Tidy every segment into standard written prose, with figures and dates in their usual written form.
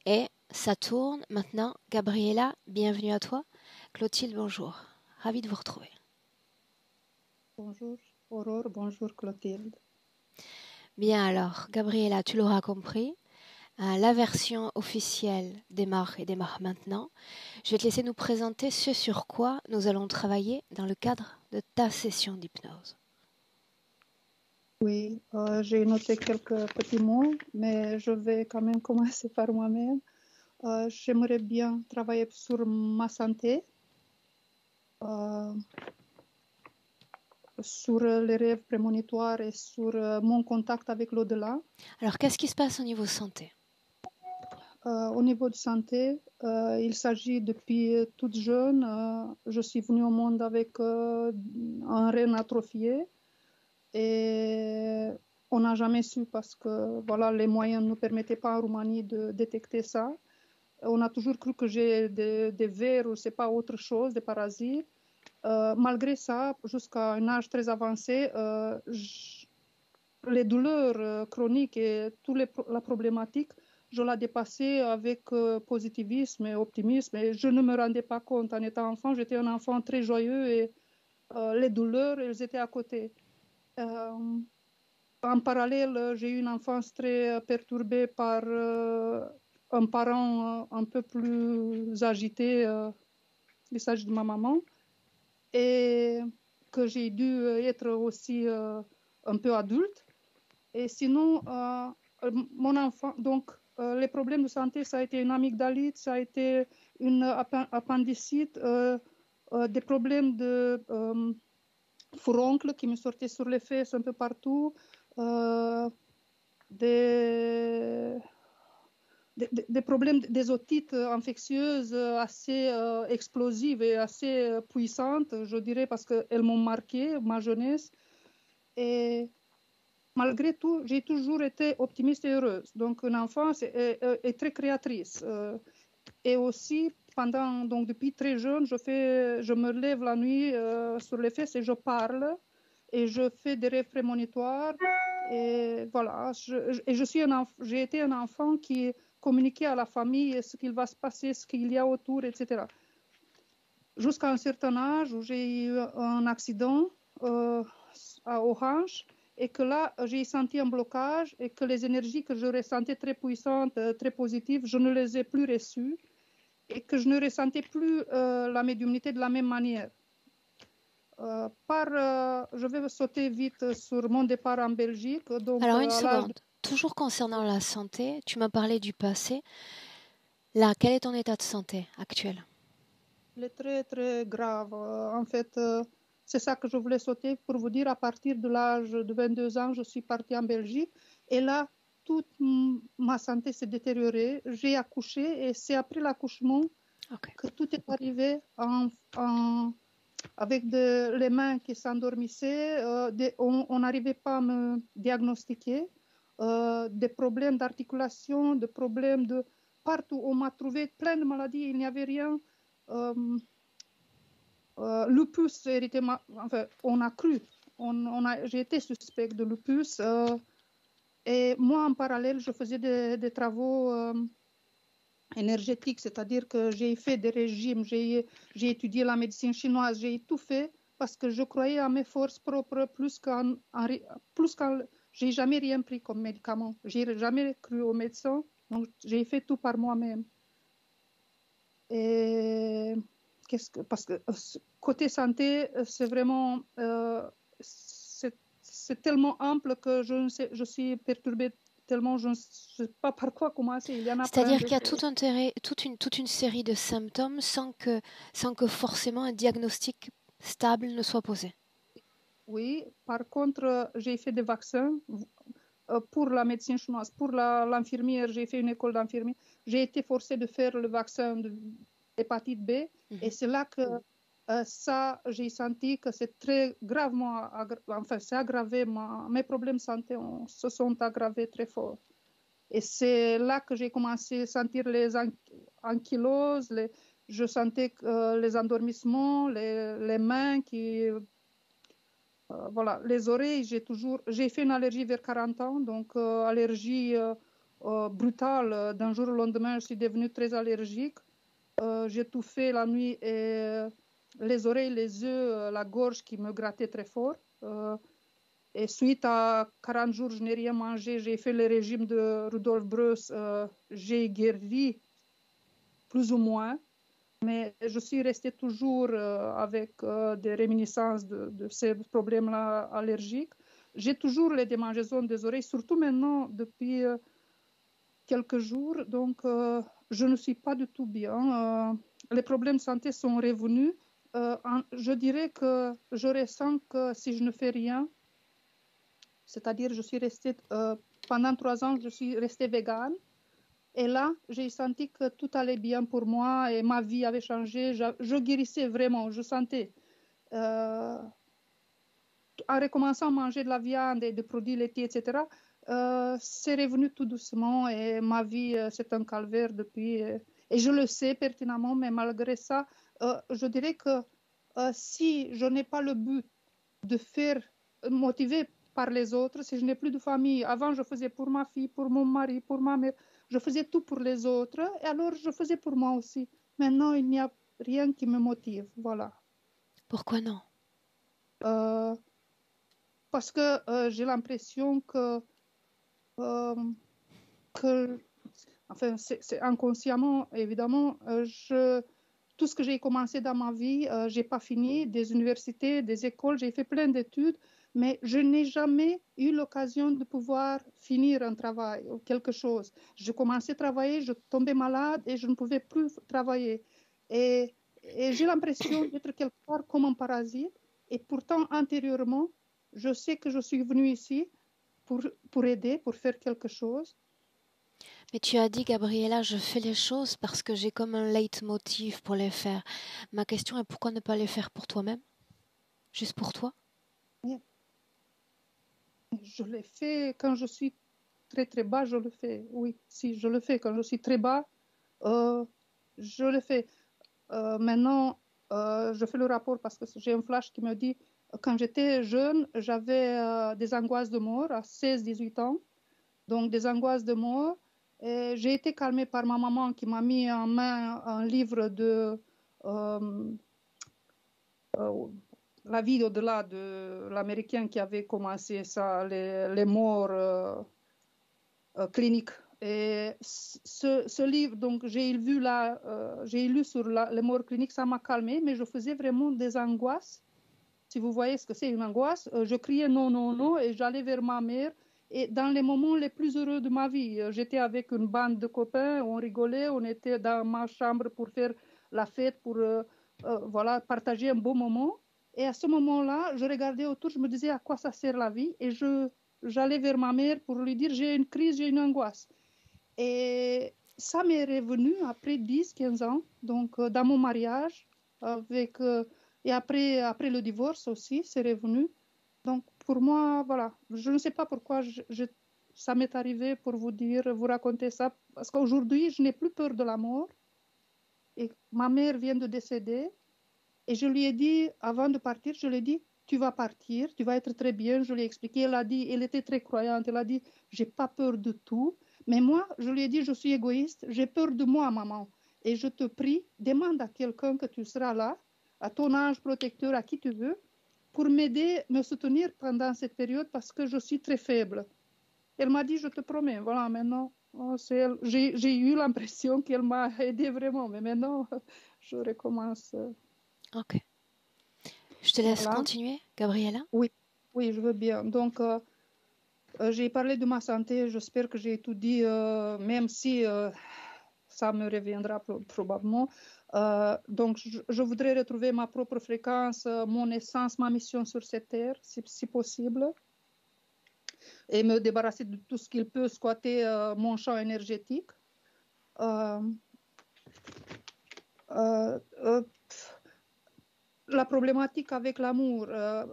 Et ça tourne maintenant. Gabriela, bienvenue à toi. Clotilde, bonjour. Ravie de vous retrouver. Bonjour Aurore, bonjour Clotilde. Bien alors, Gabriela, tu l'auras compris, la version officielle démarre maintenant. Je vais te laisser nous présenter ce sur quoi nous allons travailler dans le cadre de ta session d'hypnose. Oui, j'ai noté quelques petits mots, mais je vais quand même commencer par moi-même. J'aimerais bien travailler sur ma santé, sur les rêves prémonitoires et sur mon contact avec l'au-delà. Alors, qu'est-ce qui se passe au niveau santé ? Au niveau de santé, il s'agit depuis toute jeune. Je suis venue au monde avec un rein atrophié et on n'a jamais su parce que voilà, les moyens ne nous permettaient pas en Roumanie de détecter ça. On a toujours cru que j'ai des vers ou c'est pas autre chose, des parasites. Malgré ça, jusqu'à un âge très avancé, les douleurs chroniques et toute la problématique, je la dépassais avec positivisme et optimisme. Et je ne me rendais pas compte. En étant enfant, j'étais un enfant très joyeux et les douleurs, elles étaient à côté. En parallèle, j'ai eu une enfance très perturbée par un parent un peu plus agité. Il s'agit de ma maman. Et que j'ai dû être aussi un peu adulte. Et sinon, mon enfant, donc les problèmes de santé, ça a été une amygdalite, ça a été une appendicite, des problèmes de furoncle qui me sortaient sur les fesses un peu partout, des problèmes, des otites infectieuses assez explosives et assez puissantes, je dirais, parce qu'elles m'ont marqué ma jeunesse. Et malgré tout, j'ai toujours été optimiste et heureuse. Donc, une enfance est très créatrice. Et aussi, depuis très jeune, je me lève la nuit sur les fesses et je parle. Et je fais des rêves prémonitoires. Et voilà, j'ai été un enfant qui communiquait à la famille ce qu'il va se passer, ce qu'il y a autour, etc. Jusqu'à un certain âge où j'ai eu un accident à Orange et que là, j'ai senti un blocage et que les énergies que je ressentais très puissantes, très positives, je ne les ai plus reçues et que je ne ressentais plus la médiumnité de la même manière. Je vais sauter vite sur mon départ en Belgique. Donc, Alors, une seconde. Toujours concernant la santé, tu m'as parlé du passé. Là, quel est ton état de santé actuel ? Il est très, très grave. En fait, c'est ça que je voulais sauter pour vous dire. À partir de l'âge de 22 ans, je suis partie en Belgique. Et là, toute ma santé s'est détériorée. J'ai accouché et c'est après l'accouchement que tout est arrivé avec les mains qui s'endormissaient. On n'arrivait pas à me diagnostiquer. Des problèmes d'articulation, des problèmes de partout. On m'a trouvé plein de maladies. Il n'y avait rien. Lupus, enfin, on a cru. J'ai été suspect de lupus. Et moi, en parallèle, je faisais des travaux énergétiques, c'est-à-dire que j'ai fait des régimes, j'ai étudié la médecine chinoise, j'ai tout fait parce que je croyais à mes forces propres plus qu'en j'ai jamais rien pris comme médicament. J'ai jamais cru aux médecins, donc j'ai fait tout par moi-même. Et parce que côté santé, c'est vraiment c'est tellement ample que je suis perturbée tellement, je ne sais pas par quoi commencer. Il y en a C'est-à-dire plein qu'il y a toute une série de symptômes sans que forcément un diagnostic stable ne soit posé. Oui, par contre, j'ai fait des vaccins pour la médecine chinoise, pour l'infirmière, j'ai fait une école d'infirmière. J'ai été forcée de faire le vaccin de hépatite B et c'est là que j'ai senti que c'est très gravement, enfin, c'est aggravé, mes problèmes de santé se sont aggravés très fort. Et c'est là que j'ai commencé à sentir les ankyloses, je sentais les endormissements, les mains qui... voilà, les oreilles, j'ai fait une allergie vers 40 ans, donc allergie brutale. D'un jour au lendemain, je suis devenue très allergique. J'ai tout fait la nuit et les oreilles, les yeux, la gorge qui me grattait très fort. Et suite à 40 jours, je n'ai rien mangé. J'ai fait le régime de Rudolf Breuss. J'ai guéri plus ou moins. Mais je suis restée toujours avec des réminiscences de ces problèmes-là allergiques. J'ai toujours les démangeaisons des oreilles, surtout maintenant depuis quelques jours. Donc, je ne suis pas du tout bien. Les problèmes de santé sont revenus. Je dirais que je ressens que si je ne fais rien, c'est-à-dire je suis restée, pendant 3 ans, je suis restée végane. Et là, j'ai senti que tout allait bien pour moi et ma vie avait changé. Je guérissais vraiment, je sentais. En recommençant à manger de la viande et des produits laitiers, etc., c'est revenu tout doucement et ma vie, c'est un calvaire depuis. Et je le sais pertinemment, mais malgré ça, je dirais que si je n'ai pas le but de faire motiver par les autres, si je n'ai plus de famille, avant je faisais pour ma fille, pour mon mari, pour ma mère, je faisais tout pour les autres et alors je faisais pour moi aussi. Maintenant, il n'y a rien qui me motive, voilà. Pourquoi non? Euh, Parce que j'ai l'impression euh, que enfin, c'est inconsciemment, évidemment, tout ce que j'ai commencé dans ma vie, j'ai pas fini, des universités, des écoles, j'ai fait plein d'études, mais je n'ai jamais eu l'occasion de pouvoir finir un travail ou quelque chose. Je commençais à travailler, je tombais malade et je ne pouvais plus travailler. Et, et j'ai l'impression d'être quelque part comme un parasite. Et pourtant, intérieurement, je sais que je suis venue ici pour aider, pour faire quelque chose. Mais tu as dit, Gabriella, je fais les choses parce que j'ai comme un leitmotiv pour les faire. Ma question est pourquoi ne pas les faire pour toi-même? Juste pour toi? Je le fais quand je suis très très bas, je le fais. Oui, si je le fais quand je suis très bas, je le fais. Maintenant, je fais le rapport parce que j'ai un flash qui me dit quand j'étais jeune, j'avais des angoisses de mort à 16-18 ans, donc des angoisses de mort. Et j'ai été calmée par ma maman qui m'a mis en main un livre de euh, euh, la vie au-delà de l'américain qui avait commencé ça, les morts cliniques. Et ce livre, donc j'ai vu là, j'ai lu sur les morts cliniques, ça m'a calmé, mais je faisais vraiment des angoisses. Si vous voyez ce que c'est une angoisse, je criais non, non, non, et j'allais vers ma mère. Et dans les moments les plus heureux de ma vie, j'étais avec une bande de copains, on rigolait, on était dans ma chambre pour faire la fête, pour voilà, partager un beau moment. Et à ce moment-là, je regardais autour, je me disais à quoi ça sert la vie, et j'allais vers ma mère pour lui dire j'ai une crise, j'ai une angoisse. Et ça m'est revenu après 10-15 ans, donc dans mon mariage, avec, et après le divorce aussi, c'est revenu. Donc pour moi, voilà, je ne sais pas pourquoi ça m'est arrivé pour vous dire, vous raconter ça, parce qu'aujourd'hui, je n'ai plus peur de la mort. Et ma mère vient de décéder, et je lui ai dit, avant de partir, je lui ai dit, tu vas partir, tu vas être très bien. Je lui ai expliqué, elle a dit, elle était très croyante, elle a dit, j'ai pas peur de tout. Mais moi, je lui ai dit, je suis égoïste, j'ai peur de moi, maman. Et je te prie, demande à quelqu'un que tu seras là, à ton ange protecteur, à qui tu veux, pour m'aider, me soutenir pendant cette période parce que je suis très faible. Elle m'a dit, je te promets, voilà, maintenant, j'ai eu l'impression qu'elle m'a aidé vraiment, mais maintenant, je recommence. Ok. Je te laisse Voilà. continuer, Gabriella. Oui, oui, je veux bien. Donc, j'ai parlé de ma santé. J'espère que j'ai tout dit, même si ça me reviendra probablement. Donc, je voudrais retrouver ma propre fréquence, mon essence, ma mission sur cette terre, si possible, et me débarrasser de tout ce qu'il peut squatter mon champ énergétique. Euh, euh, euh, la problématique avec l'amour,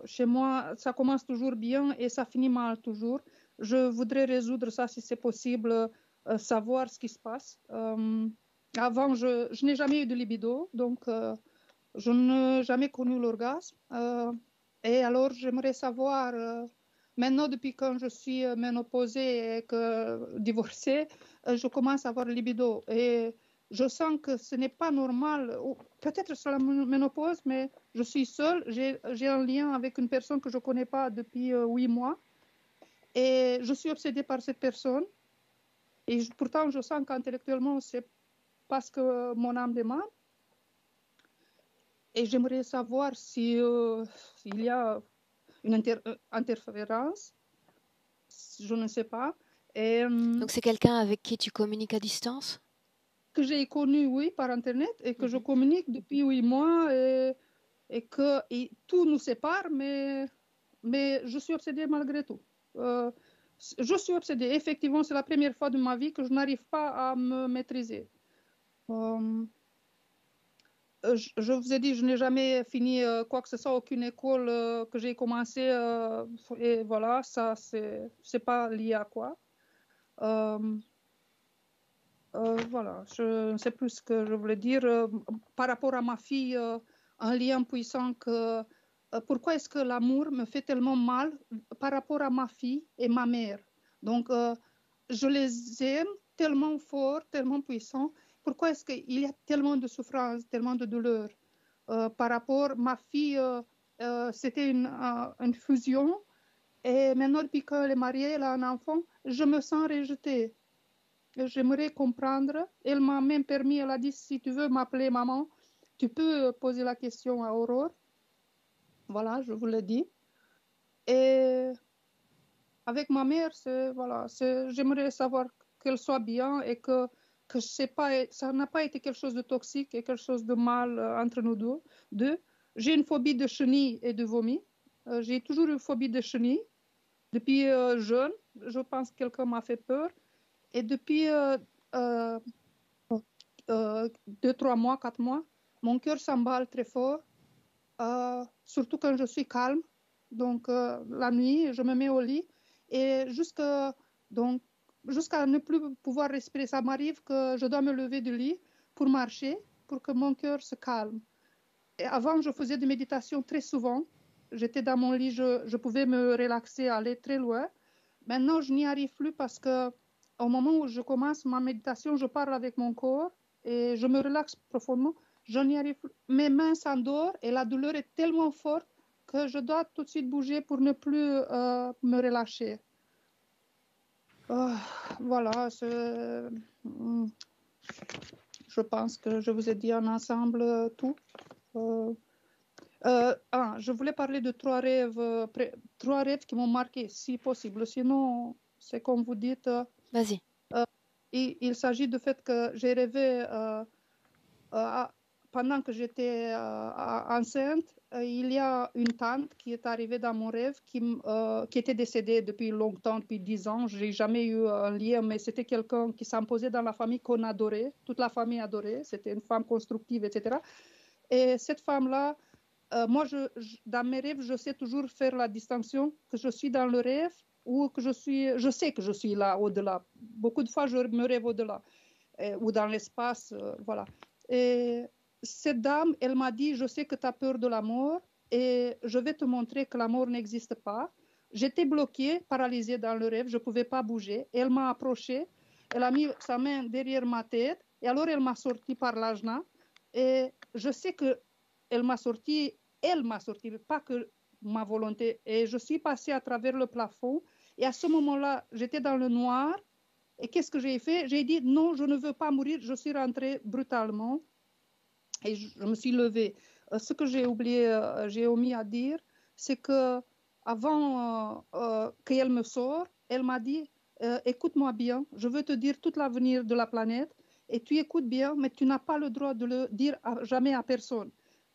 chez moi, ça commence toujours bien et ça finit mal toujours. Je voudrais résoudre ça si c'est possible, savoir ce qui se passe. Avant, je n'ai jamais eu de libido, donc je n'ai jamais connu l'orgasme. Et alors, j'aimerais savoir Maintenant, depuis quand je suis ménopausée et que divorcée, je commence à avoir libido. Et je sens que ce n'est pas normal. Peut-être sur la ménopause, mais je suis seule. J'ai un lien avec une personne que je ne connais pas depuis 8 mois. Et je suis obsédée par cette personne. Et pourtant, je sens qu'intellectuellement, c'est parce que mon âme demande. Et j'aimerais savoir si, s'il y a une interférence. Je ne sais pas. Et, Donc c'est quelqu'un avec qui tu communiques à distance? que j'ai connu, oui, par Internet et que je communique depuis 8 mois et que tout nous sépare, mais je suis obsédée malgré tout. Je suis obsédée. Effectivement, c'est la première fois de ma vie que je n'arrive pas à me maîtriser. Je vous ai dit, je n'ai jamais fini quoi que ce soit, aucune école que j'ai commencé. Et voilà, ça, c'est pas lié à quoi. Voilà, je ne sais plus ce que je voulais dire. Par rapport à ma fille, un lien puissant que... pourquoi est-ce que l'amour me fait tellement mal par rapport à ma fille et ma mère? Donc, je les aime tellement fort, tellement puissant. Pourquoi est-ce qu'il y a tellement de souffrance, tellement de douleur? Par rapport à ma fille, c'était une fusion. Et maintenant, depuis qu'elle est mariée, elle a un enfant, je me sens rejetée. J'aimerais comprendre. Elle m'a même permis, elle a dit, si tu veux m'appeler maman, tu peux poser la question à Aurore. Voilà, je vous le dis. Et avec ma mère, voilà, j'aimerais savoir qu'elle soit bien et que ça n'a pas été quelque chose de toxique et quelque chose de mal entre nous deux. J'ai une phobie de chenilles et de vomi. J'ai toujours eu une phobie de chenilles. Depuis jeune, je pense que quelqu'un m'a fait peur. Et depuis 2, 3 mois, 4 mois, mon cœur s'emballe très fort, surtout quand je suis calme. Donc, la nuit, je me mets au lit et jusqu'à ne plus pouvoir respirer. Ça m'arrive que je dois me lever du lit pour marcher, pour que mon cœur se calme. Et avant, je faisais des méditations très souvent. J'étais dans mon lit, je pouvais me relaxer, aller très loin. Maintenant, je n'y arrive plus parce que au moment où je commence ma méditation, je parle avec mon corps et je me relaxe profondément. Je n'y arrive plus. Mes mains s'endorment et la douleur est tellement forte que je dois tout de suite bouger pour ne plus me relâcher. Voilà, je pense que je vous ai dit en ensemble tout. Je voulais parler de 3 rêves qui m'ont marqué, si possible. Sinon, c'est comme vous dites. Vas-y. Il s'agit du fait que j'ai rêvé pendant que j'étais enceinte. Il y a une tante qui est arrivée dans mon rêve qui était décédée depuis longtemps, depuis 10 ans. Je n'ai jamais eu un lien, mais c'était quelqu'un qui s'imposait dans la famille qu'on adorait. Toute la famille adorait. C'était une femme constructive, etc. Et cette femme-là, moi, dans mes rêves, je sais toujours faire la distinction que je suis dans le rêve ou que je sais que je suis là, au-delà. Beaucoup de fois, je me rêve au-delà ou dans l'espace, voilà. Et cette dame, elle m'a dit, je sais que tu as peur de la mort et je vais te montrer que la mort n'existe pas. J'étais bloquée, paralysée dans le rêve, je ne pouvais pas bouger. Elle m'a approchée, elle a mis sa main derrière ma tête et alors elle m'a sorti par l'ajna. Et je sais que elle m'a sorti, pas que ma volonté. Et je suis passée à travers le plafond. Et à ce moment-là, j'étais dans le noir. Et qu'est-ce que j'ai fait? J'ai dit non, je ne veux pas mourir. Je suis rentrée brutalement et je me suis levée. Ce que j'ai oublié, j'ai omis à dire, c'est que avant qu'elle me sorte, elle m'a dit écoute-moi bien, je veux te dire tout l'avenir de la planète et tu écoutes bien, mais tu n'as pas le droit de le dire jamais à personne.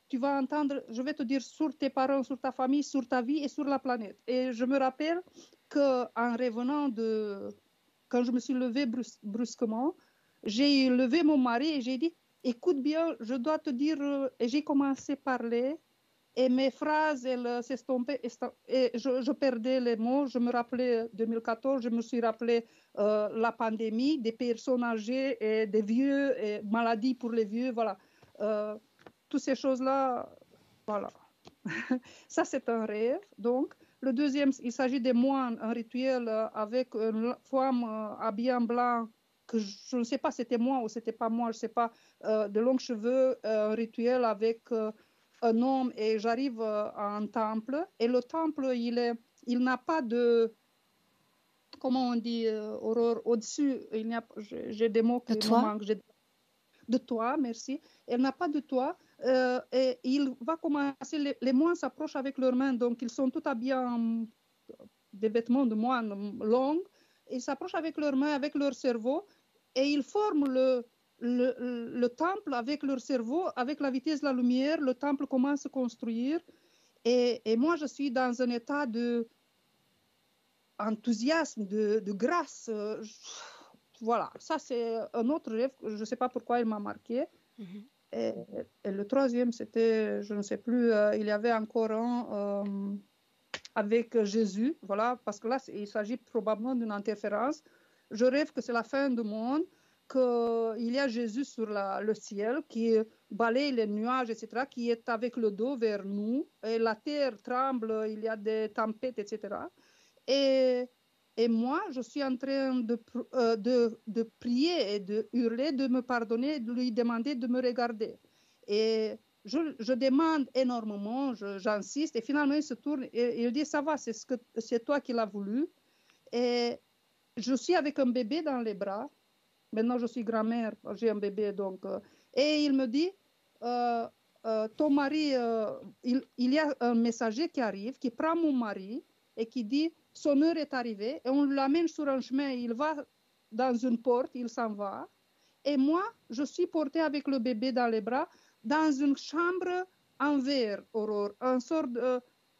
Tu vas entendre, je vais te dire sur tes parents, sur ta famille, sur ta vie et sur la planète. Et je me rappelle qu'en revenant quand je me suis levée brusquement, j'ai levé mon mari et j'ai dit écoute bien, je dois te dire, et j'ai commencé à parler et mes phrases, elles s'estompaient et je perdais les mots. Je me rappelais 2014, je me suis rappelé la pandémie, des personnes âgées et des vieux, et maladies pour les vieux, voilà. Toutes ces choses-là, voilà. Ça, c'est un rêve, donc. Le deuxième, il s'agit des moines, un rituel avec une femme habillée en blanc, que je ne sais pas c'était moi ou c'était pas moi, je ne sais pas, de longs cheveux, un rituel avec un homme, et j'arrive à un temple, et le temple, il n'a pas de, comment on dit, Aurore, au-dessus, j'ai des mots qui me manquent, de toit, merci, elle n'a pas de toit, et il va commencer, les moines s'approchent avec leurs mains, donc ils sont tout habillés en des vêtements de moines longs, ils s'approchent avec leurs mains, avec leur cerveau, et ils forment le temple avec leur cerveau, avec la vitesse de la lumière, le temple commence à se construire, et moi je suis dans un état de enthousiasme, de grâce. Voilà, ça c'est un autre rêve, je ne sais pas pourquoi il m'a marqué. Mhm. Et le troisième, c'était, je ne sais plus, il y avait encore un avec Jésus, voilà, parce que là, il s'agit probablement d'une interférence. Je rêve que c'est la fin du monde, qu'il y a Jésus sur le ciel qui balaye les nuages, etc., qui est avec le dos vers nous, et la terre tremble, il y a des tempêtes, etc. Et moi, je suis en train de prier et de hurler, de me pardonner, de lui demander de me regarder. Et je demande énormément, j'insiste, et finalement il se tourne et il dit, ça va, c'est toi qui l'as voulu. Et je suis avec un bébé dans les bras. Maintenant, je suis grand-mère, j'ai un bébé, donc. Et il me dit, ton mari, il y a un messager qui arrive, qui prend mon mari et qui dit, son heure est arrivée, et on l'amène sur un chemin, il va dans une porte, il s'en va. Et moi, je suis portée avec le bébé dans les bras dans une chambre en verre, Aurore,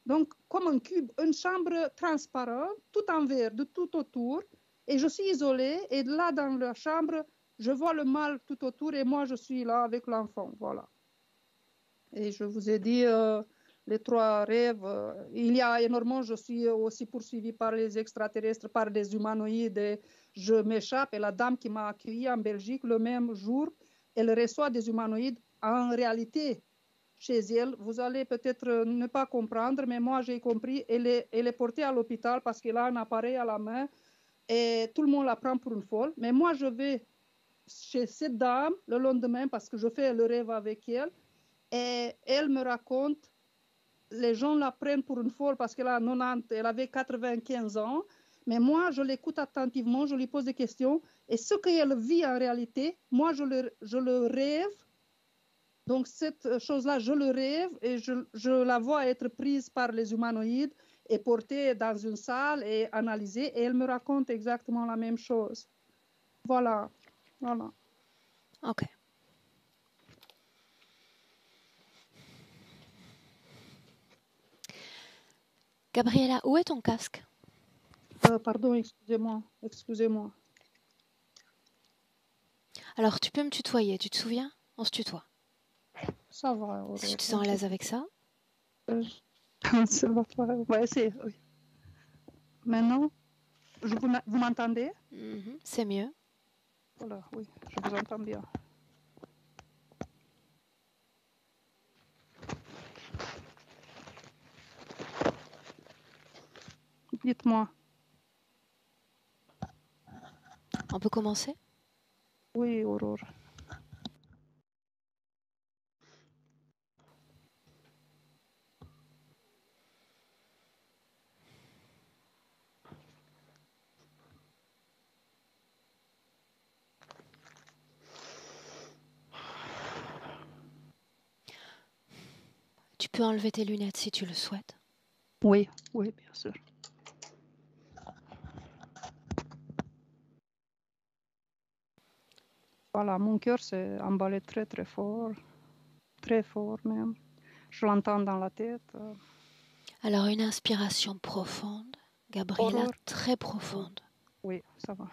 donc comme un cube, une chambre transparente, tout en verre, de tout autour. Et je suis isolée, et là, dans la chambre, je vois le mal tout autour, et moi, je suis là avec l'enfant, voilà. Et je vous ai dit les trois rêves. Il y a énormément, je suis aussi poursuivie par les extraterrestres, par des humanoïdes, et je m'échappe. Et la dame qui m'a accueillie en Belgique le même jour, elle reçoit des humanoïdes. En réalité, chez elle, vous allez peut-être ne pas comprendre, mais moi j'ai compris, elle est portée à l'hôpital parce qu'elle a un appareil à la main, et tout le monde la prend pour une folle. Mais moi, je vais chez cette dame le lendemain parce que je fais le rêve avec elle, et elle me raconte, les gens la prennent pour une folle parce qu'elle a 90, elle avait 95 ans, mais moi, je l'écoute attentivement, je lui pose des questions, et ce qu'elle vit en réalité, moi, je le rêve. Donc, cette chose-là, je le rêve, et je la vois être prise par les humanoïdes et portée dans une salle et analysée, et elle me raconte exactement la même chose. Voilà, voilà. Ok. Gabriela, où est ton casque? Pardon, excusez-moi. Alors, tu peux me tutoyer, tu te souviens? On se tutoie. Ça va. Si tu te sens à l'aise avec ça. Ça va pas. On va essayer, oui. Maintenant, vous m'entendez? C'est mieux. Voilà, oui, je vous entends bien. Dites-moi. On peut commencer? Oui, Aurore. Tu peux enlever tes lunettes si tu le souhaites. Oui, oui, bien sûr. Voilà, mon cœur s'est emballé très très fort même. Je l'entends dans la tête. Alors, une inspiration profonde, Gabriela, Aurore. très profonde. Oui, ça va.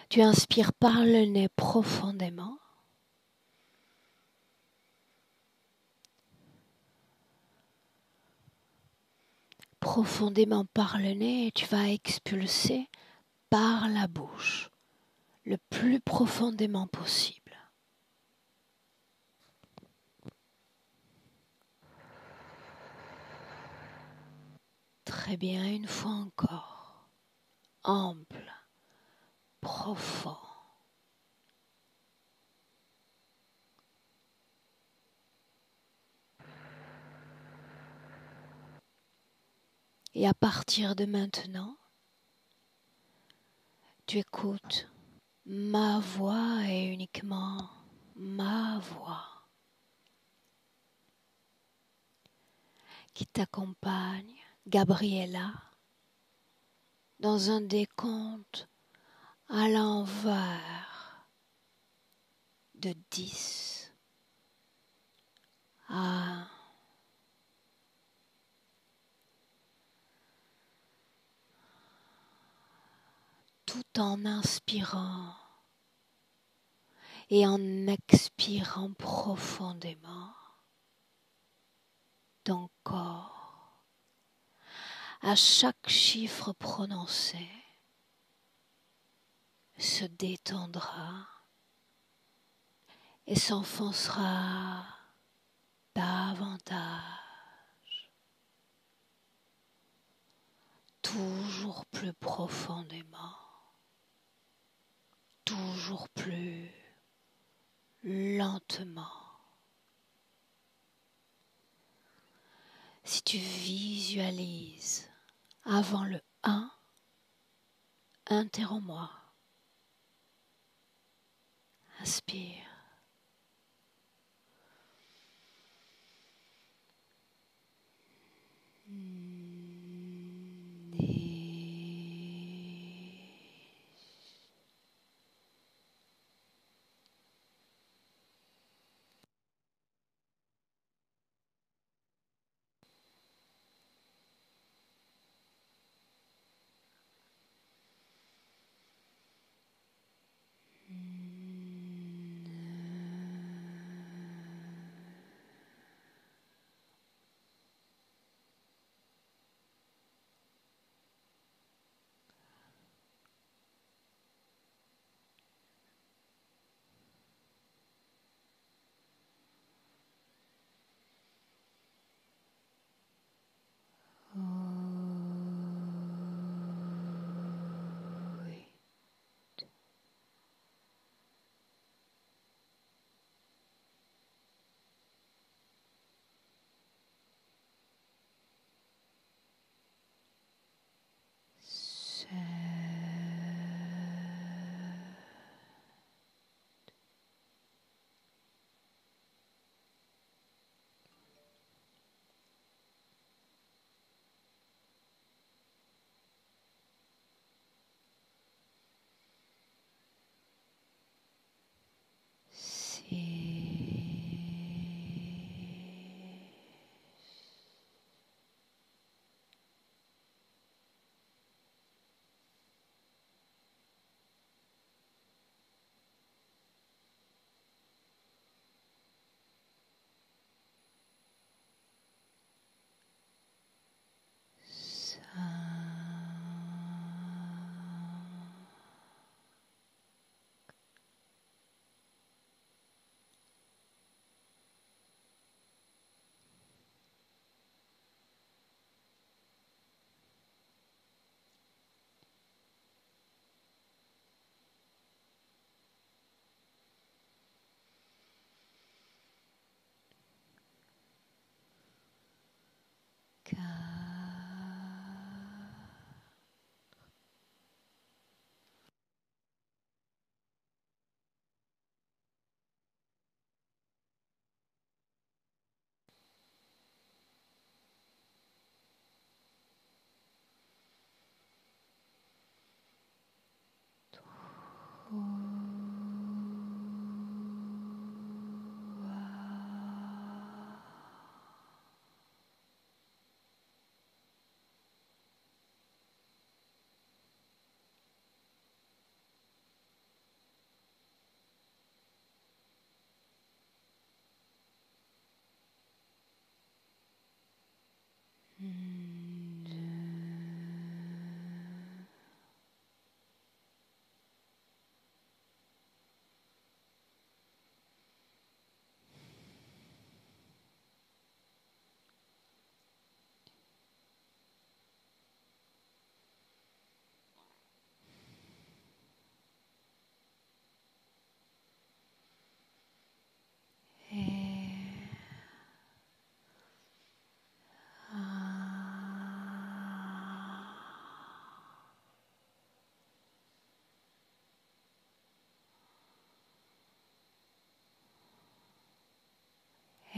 Tu inspires par le nez profondément. Profondément par le nez, et tu vas expulser par la bouche, le plus profondément possible. Très bien, une fois encore. Ample, profond. Et à partir de maintenant, tu écoutes ma voix et uniquement ma voix qui t'accompagne, Gabriella, dans un décompte à l'envers de 10 à tout en inspirant et en expirant profondément ton corps. À chaque chiffre prononcé, se détendra et s'enfoncera davantage, toujours plus profondément, toujours plus lentement. Si tu visualises avant le 1, interromps-moi. Inspire.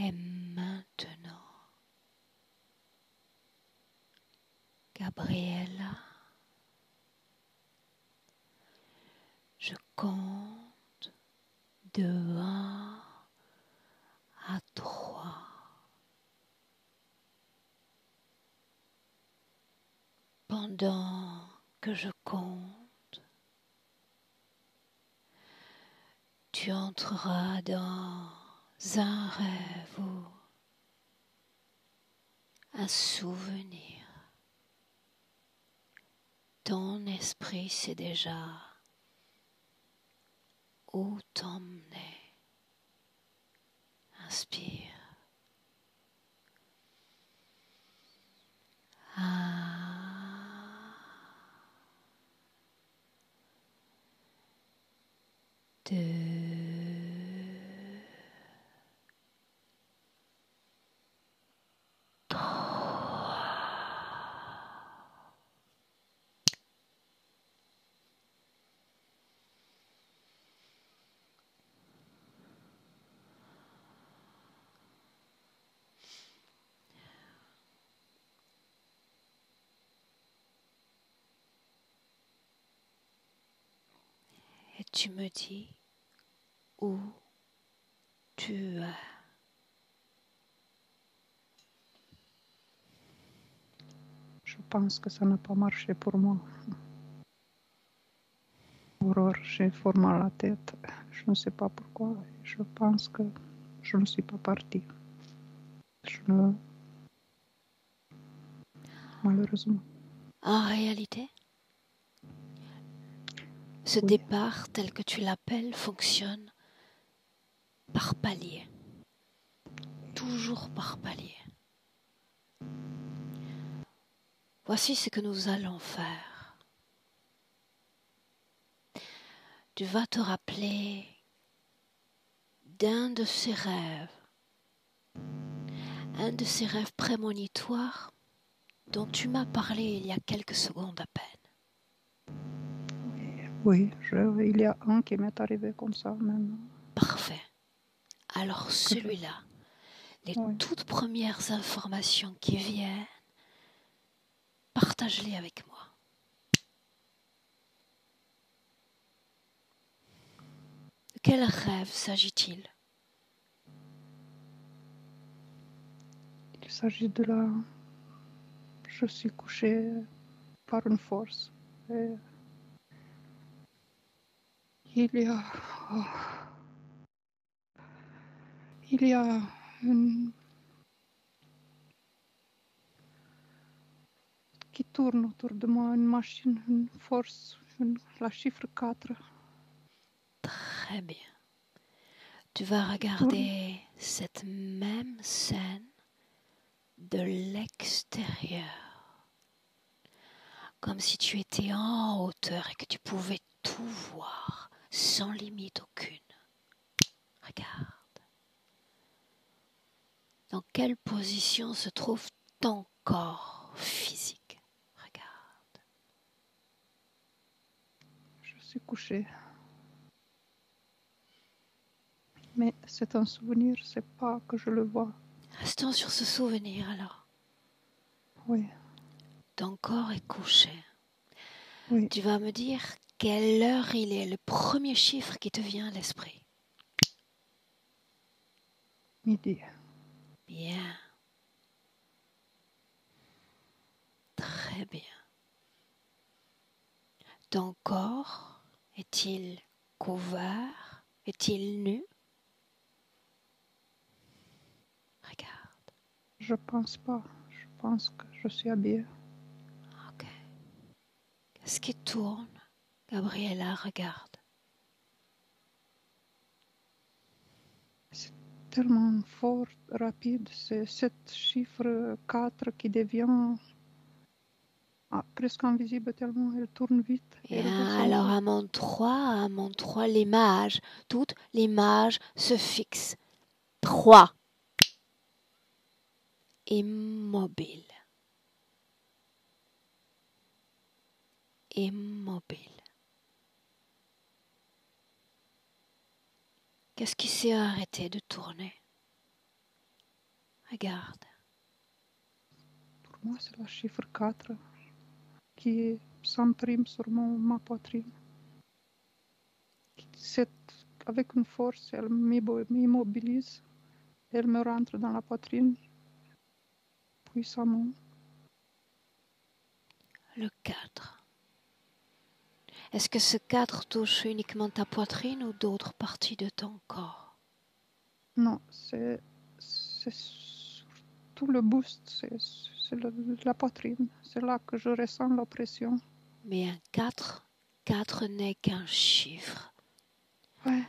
Et maintenant, Gabriella, je compte de 1 à 3. Pendant que je compte, tu entreras dans un rêve ou un souvenir. Ton esprit sait déjà où t'emmener. Inspire. 1, 2, 3. Et tu me dis où tu es. Je pense que ça n'a pas marché pour moi. Aurore, j'ai fort mal à la tête. Je ne sais pas pourquoi. Je pense que je ne suis pas partie. Malheureusement. En réalité, ce Oui. départ tel que tu l'appelles fonctionne par palier. Toujours par palier. Voici ce que nous allons faire. Tu vas te rappeler d'un de ces rêves, un de ces rêves prémonitoires dont tu m'as parlé il y a quelques secondes à peine. Oui, il y a un qui m'est arrivé comme ça maintenant. Parfait. Alors celui-là, les toutes premières informations qui viennent, partage-les avec moi. De quel rêve s'agit-il? Il s'agit de là. Je suis couchée par une force. Et il y a une qui tourne autour de moi, une machine, une force, la chiffre 4. Très bien. Tu vas regarder cette même scène de l'extérieur, comme si tu étais en hauteur et que tu pouvais tout voir sans limite aucune. Regarde. Dans quelle position se trouve ton corps physique? Regarde. Je suis couchée. Mais c'est un souvenir, c'est pas que je le vois. Restons sur ce souvenir alors. Oui. Ton corps est couché. Oui. Tu vas me dire quelle heure il est, le premier chiffre qui te vient à l'esprit. Midi. Bien. Très bien. Ton corps est-il couvert? Est-il nu? Regarde. Je pense pas. Je pense que je suis habillée. Ok. Qu'est-ce qui tourne? Gabriella, regarde. C'est tellement fort, rapide. C'est ce chiffre 4 qui devient presque invisible tellement elle tourne vite. Bien, alors à mon 3, l'image, toute l'image se fixe. 3. Immobile. Immobile. Qu'est-ce qui s'est arrêté de tourner? Regarde. Pour moi, c'est le chiffre 4 qui s'imprime sur ma poitrine. Avec une force, elle m'immobilise. Elle me rentre dans la poitrine puissamment. Le 4. Est-ce que ce 4 touche uniquement ta poitrine ou d'autres parties de ton corps? Non, c'est surtout le buste, c'est la poitrine. C'est là que je ressens l'oppression. Mais un 4 n'est qu'un chiffre. Ouais.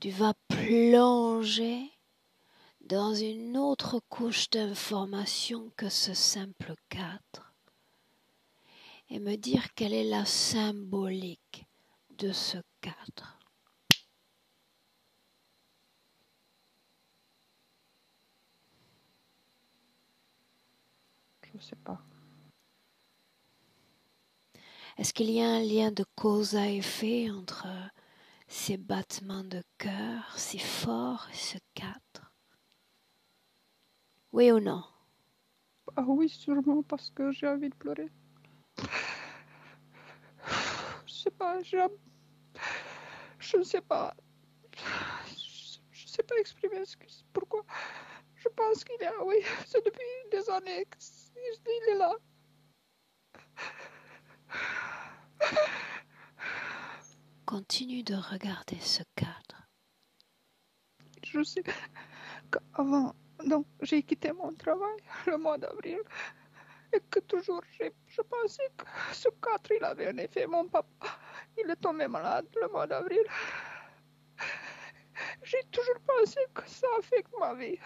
Tu vas plonger dans une autre couche d'information que ce simple 4 et me dire quelle est la symbolique de ce 4. Je ne sais pas. Est-ce qu'il y a un lien de cause à effet entre ces battements de cœur si forts et ce 4? Oui ou non? Ah oui, sûrement, parce que j'ai envie de pleurer. Je sais pas, je ne sais pas. Je ne sais pas exprimer pourquoi. Je pense qu'il y a, oui, c'est depuis des années qu'il est là. Continue de regarder ce 4. Je sais qu'avant, donc j'ai quitté mon travail le mois d'avril et que toujours je pensais que ce 4 il avait un effet. Mon papa, il est tombé malade le mois d'avril. J'ai toujours pensé que ça affecte ma vie.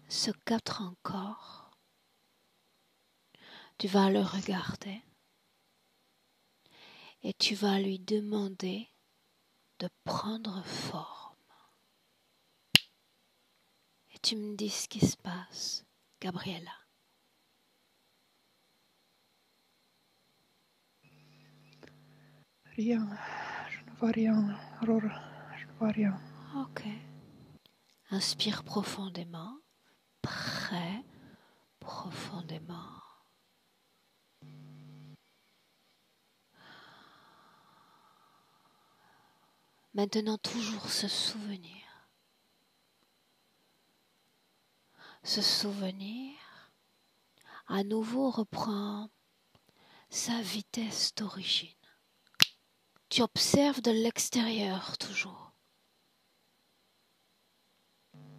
Ce 4 encore, tu vas le regarder et tu vas lui demander de prendre forme. Et tu me dis ce qui se passe, Gabriella. Rien, je ne vois rien, Aurore, je ne vois rien. Ok. Inspire profondément, très profondément. Maintenant, toujours ce souvenir. Ce souvenir, à nouveau, reprend sa vitesse d'origine. Tu observes de l'extérieur toujours.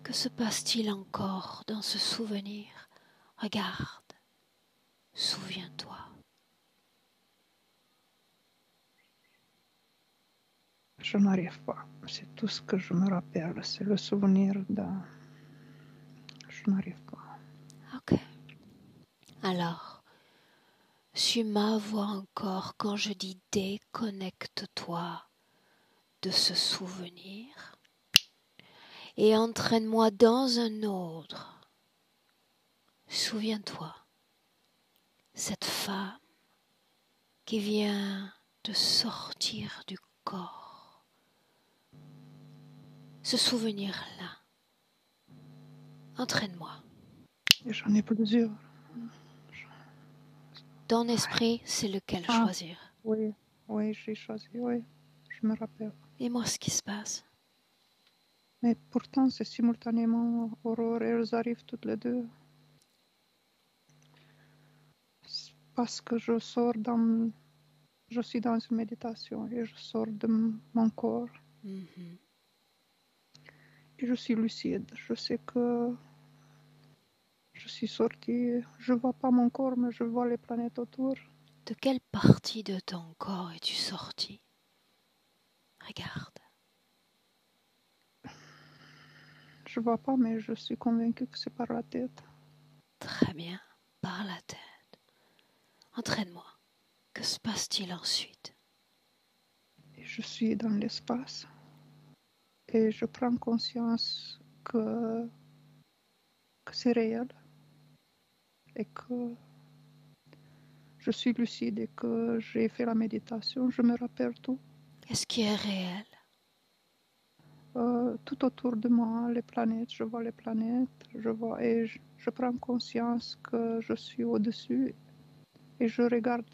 Que se passe-t-il encore dans ce souvenir? Regarde, souviens-toi. Je n'arrive pas. C'est tout ce que je me rappelle. C'est le souvenir Je n'arrive pas. Ok. Alors, suis ma voix encore quand je dis déconnecte-toi de ce souvenir et entraîne-moi dans un autre. Souviens-toi, cette femme qui vient de sortir du corps. Ce souvenir-là, entraîne-moi. Et j'en ai plusieurs. Ton esprit, c'est lequel choisir? Oui, oui, j'ai choisi, oui, je me rappelle. Dis-moi ce qui se passe. Mais pourtant, c'est simultanément Aurore et elles arrivent toutes les deux. C'est parce que je suis dans une méditation et je sors de mon corps. Et je suis lucide. Je sais que je suis sortie. Je ne vois pas mon corps, mais je vois les planètes autour. De quelle partie de ton corps es-tu sorti? Regarde. Je ne vois pas, mais je suis convaincue que c'est par la tête. Très bien, par la tête. Entraîne-moi. Que se passe-t-il ensuite? Et je suis dans l'espace. Et je prends conscience que c'est réel. Et que je suis lucide et que j'ai fait la méditation. Je me rappelle tout. Qu'est-ce qui est réel? tout autour de moi, les planètes, je vois les planètes, et je prends conscience que je suis au-dessus et je regarde,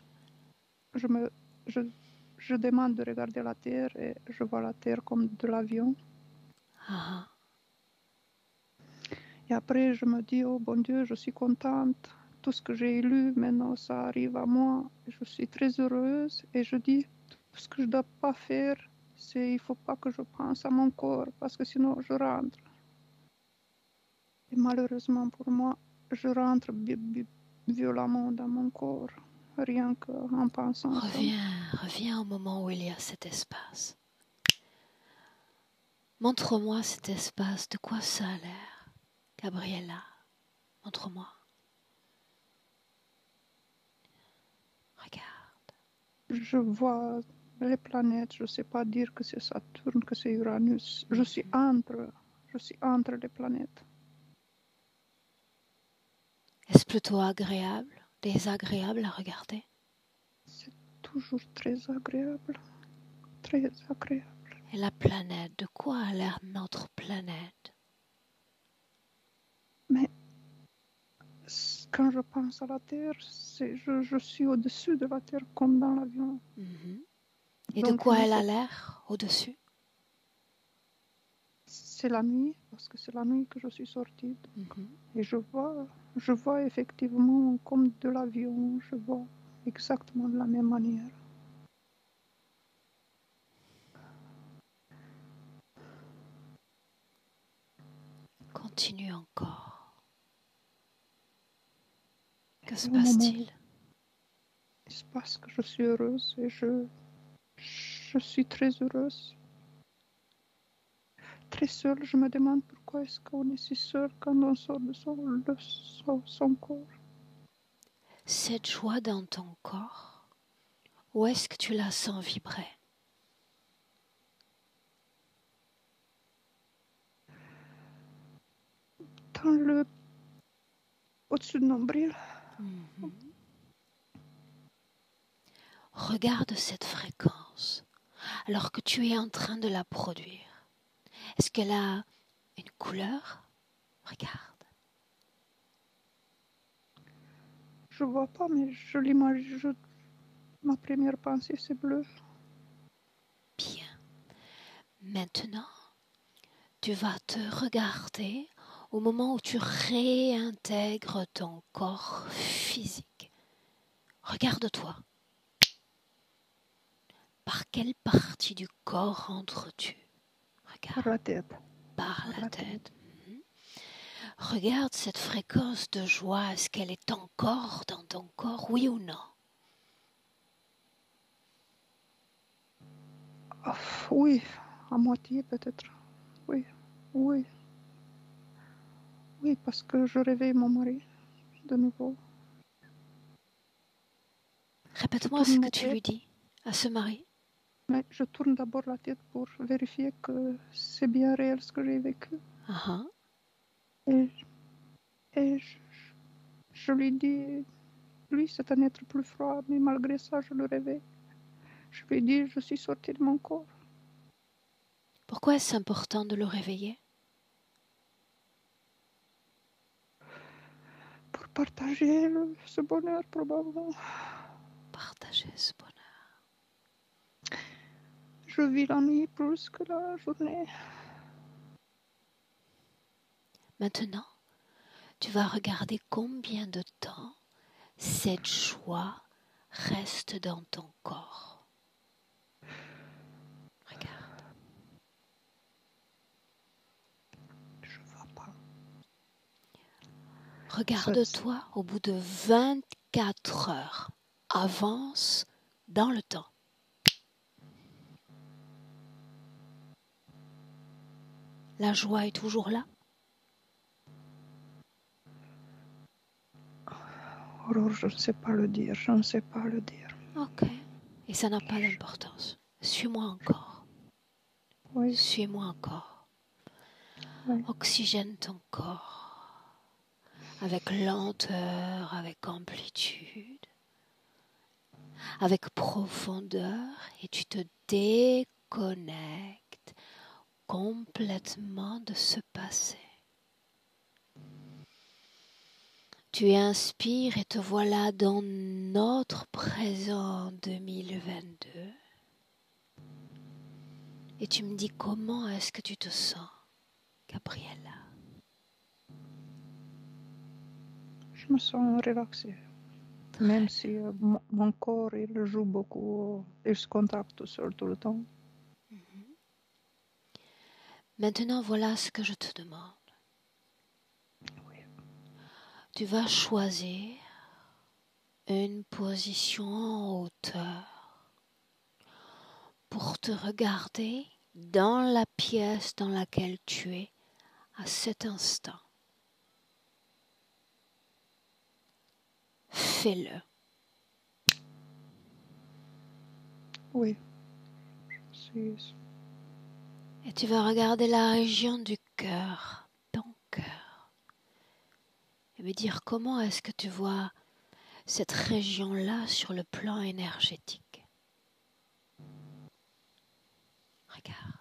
je, me, je demande de regarder la Terre et je vois la Terre comme de l'avion. Ah, Et après, je me dis, oh bon Dieu, je suis contente. Tout ce que j'ai lu, maintenant, ça arrive à moi. Je suis très heureuse et je dis, tout ce que je ne dois pas faire, c'est il ne faut pas que je pense à mon corps parce que sinon, je rentre. Et malheureusement pour moi, je rentre violemment dans mon corps, rien qu'en pensant à ça. reviens au moment où il y a cet espace. Montre-moi cet espace, de quoi ça a l'air, Gabriella. Montre-moi. Regarde. Je vois les planètes, je ne sais pas dire que c'est Saturne, que c'est Uranus. Je suis entre les planètes. Est-ce plutôt agréable, désagréable à regarder? C'est toujours très agréable, très agréable. Et la planète, de quoi a l'air notre planète? Mais quand je pense à la Terre, je suis au-dessus de la Terre comme dans l'avion. Et de quoi elle a l'air au-dessus? C'est la nuit, parce que c'est la nuit que je suis sortie. Et je vois effectivement comme de l'avion, je vois exactement de la même manière. Continue encore. Que se Et au moment passe-t-il? où il se passe que je suis heureuse et je suis très heureuse. Très seule, je me demande pourquoi est-ce qu'on est si seul quand on sort de son corps. Cette joie dans ton corps, où est-ce que tu la sens vibrer? Au-dessus de nombril. Regarde cette fréquence alors que tu es en train de la produire. Est-ce qu'elle a une couleur? Regarde. Je vois pas, mais je l'imagine. Ma première pensée, c'est bleu. Bien. Maintenant, tu vas te regarder au moment où tu réintègres ton corps physique. Regarde-toi. Par quelle partie du corps entres-tu? Regarde. Par la tête. Par la tête. Regarde cette fréquence de joie. Est-ce qu'elle est encore dans ton corps, oui ou non? Oui, à moitié peut-être. Oui, oui. Oui, parce que je réveille mon mari de nouveau. Répète-moi ce que tu lui dis à ce mari. Mais je tourne d'abord la tête pour vérifier que c'est bien réel ce que j'ai vécu. Et je lui dis, lui c'est un être plus froid, mais malgré ça je le réveille. Je lui dis, je suis sortie de mon corps. Pourquoi est-ce important de le réveiller? Pour partager ce bonheur probablement. Partager ce bonheur. Je vis la nuit plus que la journée. Maintenant, tu vas regarder combien de temps cette joie reste dans ton corps. Regarde. Je vois pas. Regarde-toi au bout de 24 heures. Avance dans le temps. La joie est toujours là? Alors, je ne sais pas le dire, je ne sais pas le dire. Ok. Et ça n'a pas d'importance. Suis-moi encore. Oui. Suis-moi encore. Oui. Oxygène ton corps. Avec lenteur, avec amplitude. Avec profondeur. Et tu te déconnectes complètement de se passer. Tu inspires et te voilà dans notre présent 2022. Et tu me dis comment est-ce que tu te sens, Gabriella? Je me sens relaxée. Même si mon corps, il joue beaucoup, il se contracte tout seul tout le temps. Maintenant, voilà ce que je te demande. Oui. Tu vas choisir une position en hauteur pour te regarder dans la pièce dans laquelle tu es à cet instant. Fais-le. Oui. Et tu vas regarder la région du cœur, ton cœur, et me dire comment est-ce que tu vois cette région-là sur le plan énergétique. Regarde.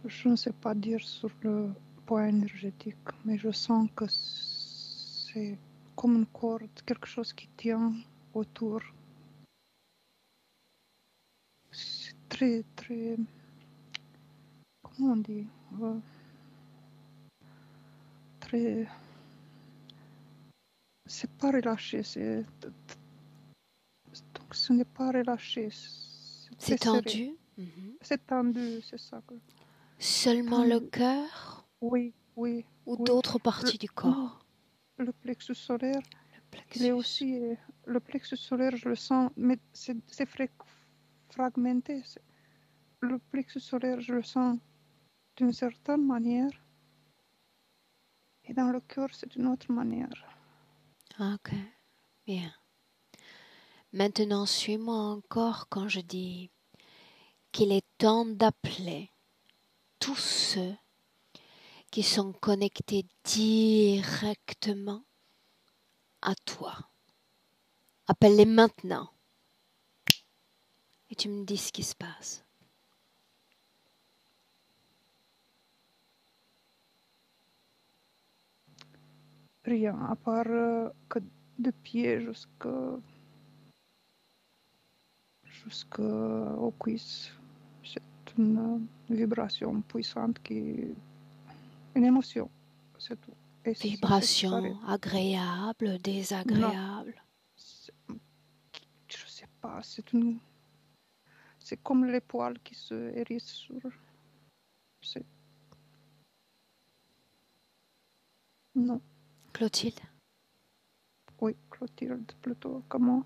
Je ne sais pas dire sur le point énergétique, mais je sens que c'est comme une corde, quelque chose qui tient autour. C'est très, très... Comment on dit très... C'est pas relâché, donc ce n'est pas relâché. C'est tendu. C'est tendu, c'est ça. Seulement tendu. Le cœur? Oui, oui. Ou oui. d'autres parties du corps? Non, le plexus solaire. Le plexus. Il est aussi... le plexus solaire, je le sens, mais c'est fragmenté. Le plexus solaire, je le sens d'une certaine manière. Et dans le cœur, c'est d'une autre manière. Ok, bien. Maintenant, suis-moi encore quand je dis qu'il est temps d'appeler tous ceux qui sont connectés directement à toi. Appelle-les maintenant. Et tu me dis ce qui se passe. Rien, à part que de pied jusqu'aux cuisses. C'est une vibration puissante une émotion, c'est tout. Et Vibration agréable, désagréable? Je sais pas, c'est comme les poils qui se hérissent sur... Non. Clotilde? Oui, Clotilde, plutôt. Comment?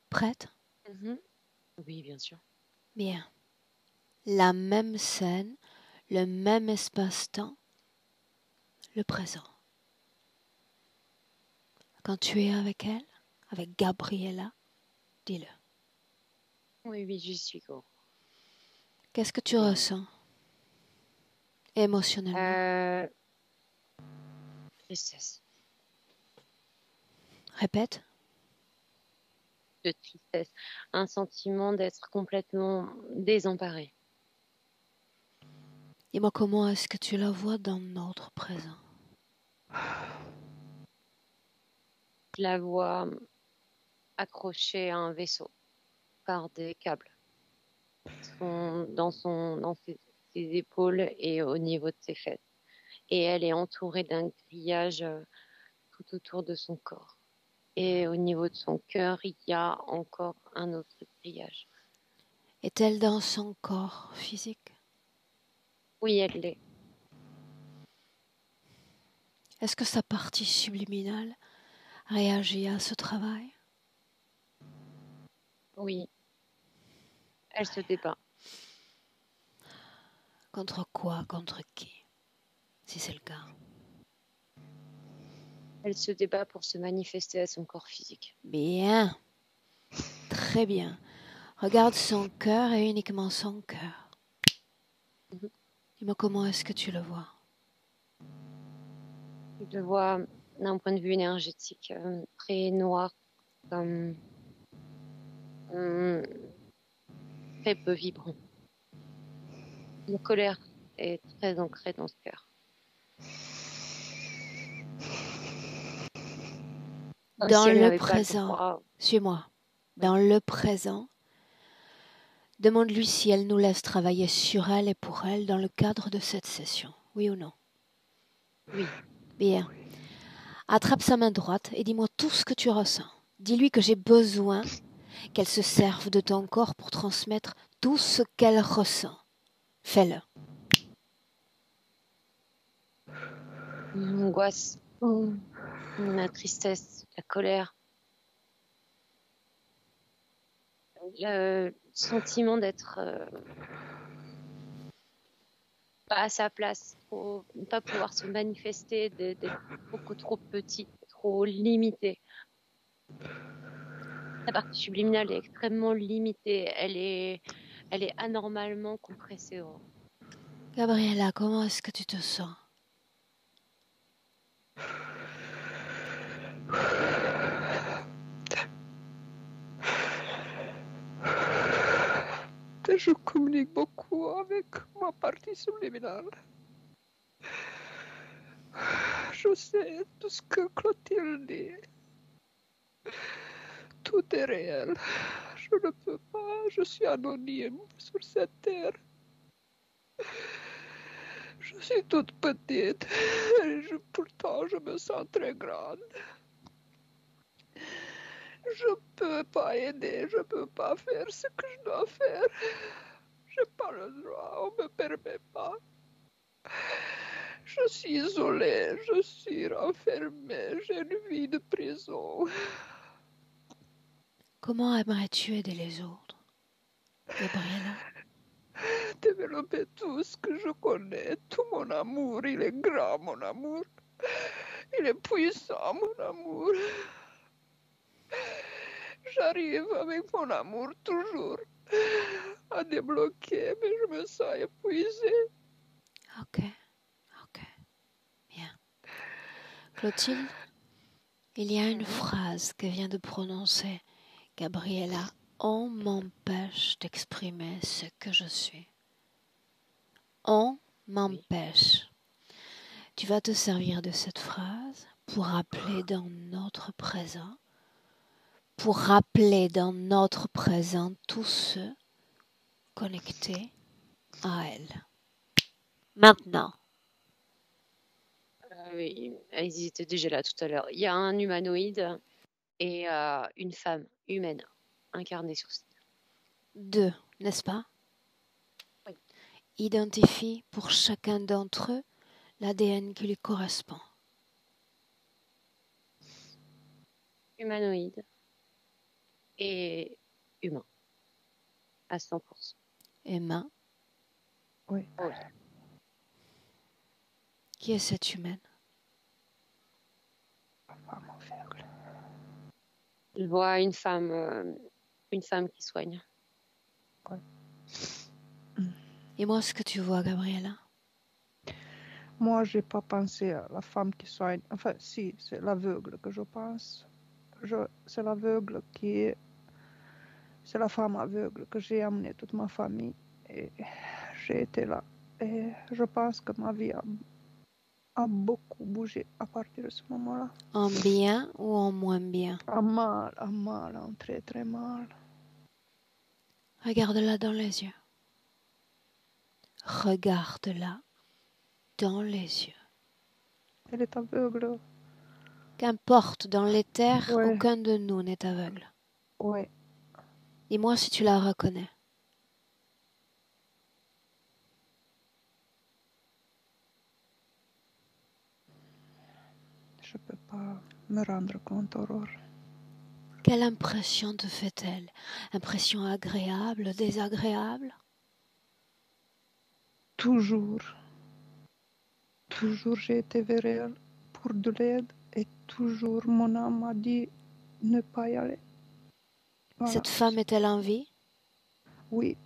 Prête? Oui, bien sûr. Bien. La même scène, le même espace-temps, le présent. Quand tu es avec elle, avec Gabriella, dis-le. Oui, j'y suis, go. Qu'est-ce que tu ressens émotionnellement? Tristesse. Répète. De tristesse. Un sentiment d'être complètement désemparé. Dis-moi comment est-ce que tu la vois dans notre présent? Je la vois accrochée à un vaisseau par des câbles. Dans ses épaules et au niveau de ses fesses. Et elle est entourée d'un grillage tout autour de son corps. Et au niveau de son cœur, il y a encore un autre grillage. Est-elle dans son corps physique? Oui, elle l'est. Est-ce que sa partie subliminale réagit à ce travail? Oui. Elle se débat. Contre quoi? Contre qui? Si c'est le cas. Elle se débat pour se manifester à son corps physique. Bien. Très bien. Regarde son cœur et uniquement son cœur. Dis-moi comment est-ce que tu le vois? Je le vois d'un point de vue énergétique, très noir, comme très peu vibrant. La colère est très ancrée dans ce cœur. Comme Dans si elle le n'avait pas le présent, droit. suis-moi, dans le présent, demande-lui si elle nous laisse travailler sur elle et pour elle dans le cadre de cette session. Oui ou non? Oui. Bien. Attrape sa main droite et dis-moi tout ce que tu ressens. Dis-lui que j'ai besoin qu'elle se serve de ton corps pour transmettre tout ce qu'elle ressent. Fais-le. L'angoisse, la tristesse, la colère, le sentiment d'être pas à sa place, ne pas pouvoir se manifester, d'être beaucoup trop petit, trop limité. La partie subliminale est extrêmement limitée, elle est anormalement compressée. Gabriella, comment est-ce que tu te sens? Je communique beaucoup avec ma partie subliminale. Je sais tout ce que Clotilde dit. Tout est réel. Je ne peux pas, je suis anonyme sur cette terre. Je suis toute petite et pourtant je me sens très grande. Je peux pas aider, je peux pas faire ce que je dois faire. J'ai pas le droit, on me permet pas. Je suis isolée, je suis renfermée, j'ai une vie de prison. Comment aimerais-tu aider les autres, Gabriella? Développer tout ce que je connais, tout mon amour, il est grand mon amour. Il est puissant mon amour. J'arrive avec mon amour toujours à débloquer, mais je me sens épuisée. Ok, bien. Clotilde, il y a une phrase que vient de prononcer Gabriella. On m'empêche d'exprimer ce que je suis. On m'empêche. Tu vas te servir de cette phrase pour rappeler dans notre présent, tous ceux connectés à elle. Maintenant. Oui, ils étaient déjà là tout à l'heure. Il y a un humanoïde et une femme humaine incarnée sur cette terre. 2, n'est-ce pas? Oui. Identifie pour chacun d'entre eux l'ADN qui lui correspond. Humanoïde et humain à 100%. Emma. Oui. Oui. Qui est cette humaine? La femme aveugle. Je vois une femme qui soigne. Ouais. Et moi, ce que tu vois, Gabriella? Moi, j'ai pas pensé à la femme qui soigne. Enfin, si, c'est l'aveugle que je pense. C'est l'aveugle qui est... C'est la femme aveugle que j'ai amené toute ma famille. Et j'ai été là. Et je pense que ma vie a beaucoup bougé à partir de ce moment-là. En bien ou en moins bien? En mal, en très très mal. Regarde-la dans les yeux. Regarde-la dans les yeux. Elle est aveugle. Qu'importe, dans l'éther, Ouais. aucun de nous n'est aveugle. Oui. Dis-moi si tu la reconnais. Je peux pas me rendre compte, Aurore. Quelle impression te fait-elle? Impression agréable, désagréable? Toujours j'ai été vers elle pour de l'aide et toujours mon âme m'a dit ne pas y aller. Voilà. Cette femme est-elle en vie? Oui.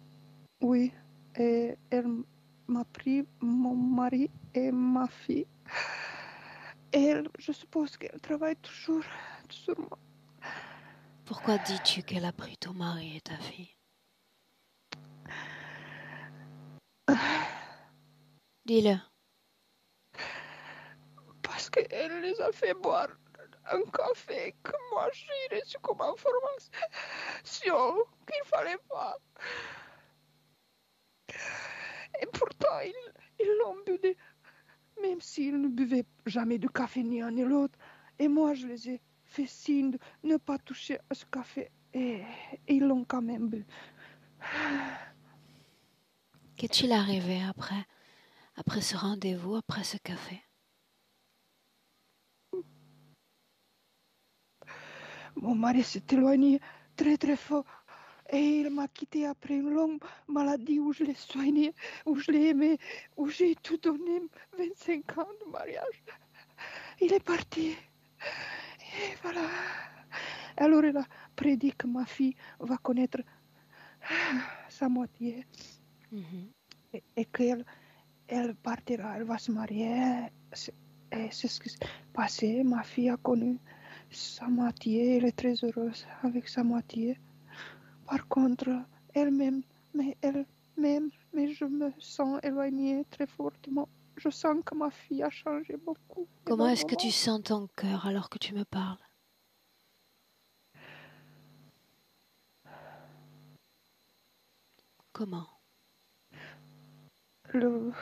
Et elle m'a pris mon mari et ma fille. elle, je suppose qu'elle travaille toujours sur moi. Pourquoi dis-tu qu'elle a pris ton mari et ta fille? Dis-le. Parce qu'elle les a fait boire un café que moi j'ai reçu comme information qu'il fallait pas. Et pourtant, ils l'ont bu, même s'ils ne buvaient jamais de café ni un ni l'autre. Et moi, je les ai fait signe de ne pas toucher à ce café. Et ils l'ont quand même bu. Qu'est-il arrivé après ce rendez-vous, après ce café? Mon mari s'est éloigné très très fort. Et il m'a quitté après une longue maladie où je l'ai soigné, où je l'ai aimé, où j'ai tout donné, 25 ans de mariage. Il est parti. Et voilà. Alors il a prédit que ma fille va connaître sa moitié. Et qu'elle partira, elle va se marier. Et c'est ce qui s'est passé. Ma fille a connu sa moitié. Elle est très heureuse avec sa moitié. Par contre, elle-même, mais je me sens éloignée très fortement. Je sens que ma fille a changé beaucoup. Comment est-ce que Énormément. tu sens ton cœur alors que tu me parles? Comment? Le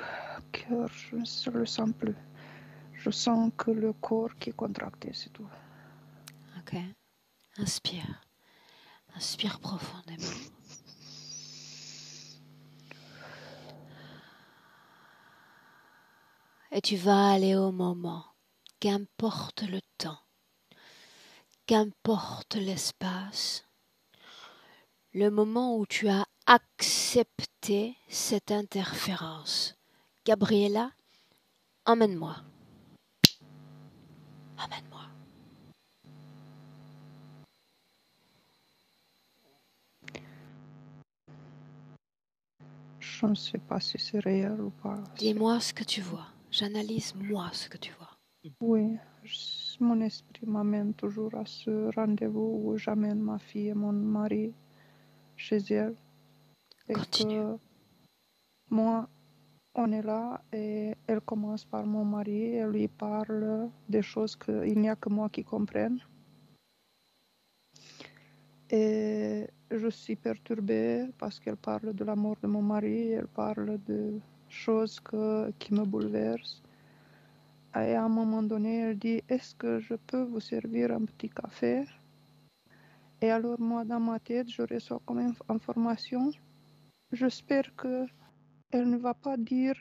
cœur, je ne le sens plus. Je sens que le corps qui est contracté, c'est tout. Ok. Inspire. Inspire profondément. Et tu vas aller au moment, qu'importe le temps, qu'importe l'espace, le moment où tu as accepté cette interférence. Gabriella, emmène-moi. Emmène-moi. Je ne sais pas si c'est réel ou pas. Dis-moi ce que tu vois. J'analyse moi ce que tu vois. Oui, mon esprit m'amène toujours à ce rendez-vous où j'amène ma fille et mon mari chez elle. Et Continue. que moi, on est là et elle commence par mon mari, elle lui parle des choses qu'il n'y a que moi qui comprenne. Et je suis perturbée parce qu'elle parle de la mort de mon mari, elle parle de choses qui me bouleversent. Et à un moment donné, elle dit, est-ce que je peux vous servir un petit café? Et alors moi, dans ma tête, je reçois comme information, j'espère qu'elle ne va pas dire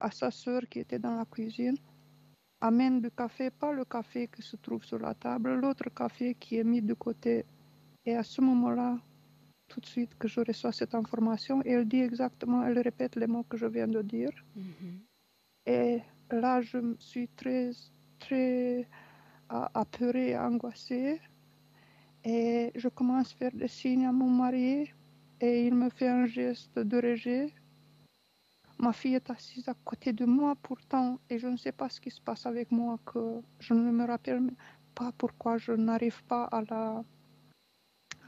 à sa sœur qui était dans la cuisine, amène du café, pas le café qui se trouve sur la table, l'autre café qui est mis de côté. Et à ce moment-là, tout de suite que je reçois cette information, elle dit exactement, elle répète les mots que je viens de dire. Et là, je me suis très, très apeurée, angoissée. Et je commence à faire des signes à mon mari et il me fait un geste de rejet. Ma fille est assise à côté de moi pourtant et je ne sais pas ce qui se passe avec moi, que je ne me rappelle pas pourquoi je n'arrive pas à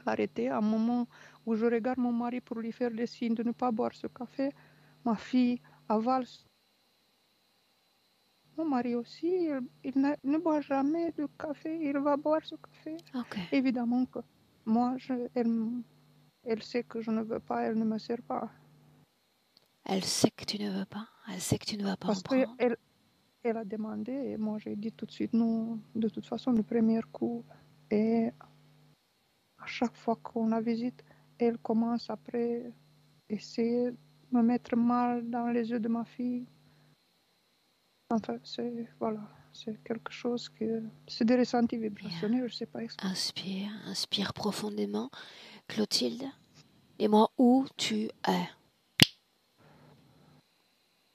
l'arrêter. À un moment où je regarde mon mari pour lui faire des signes de ne pas boire ce café, ma fille avale. Mon mari aussi, il ne boit jamais de café, il va boire ce café. Okay. Évidemment que moi, elle sait que je ne veux pas, elle ne me sert pas. Elle sait que tu ne veux pas. Elle sait que tu ne vas pas Parce en prendre. elle a demandé et moi j'ai dit tout de suite non, de toute façon, le premier coup. Et à chaque fois qu'on la visite, elle commence après essayer de me mettre mal dans les yeux de ma fille. Enfin, c'est quelque chose que... C'est des ressentis vibrationnels, je ne sais pas expliquer. Inspire profondément. Clotilde, dis-moi où tu es.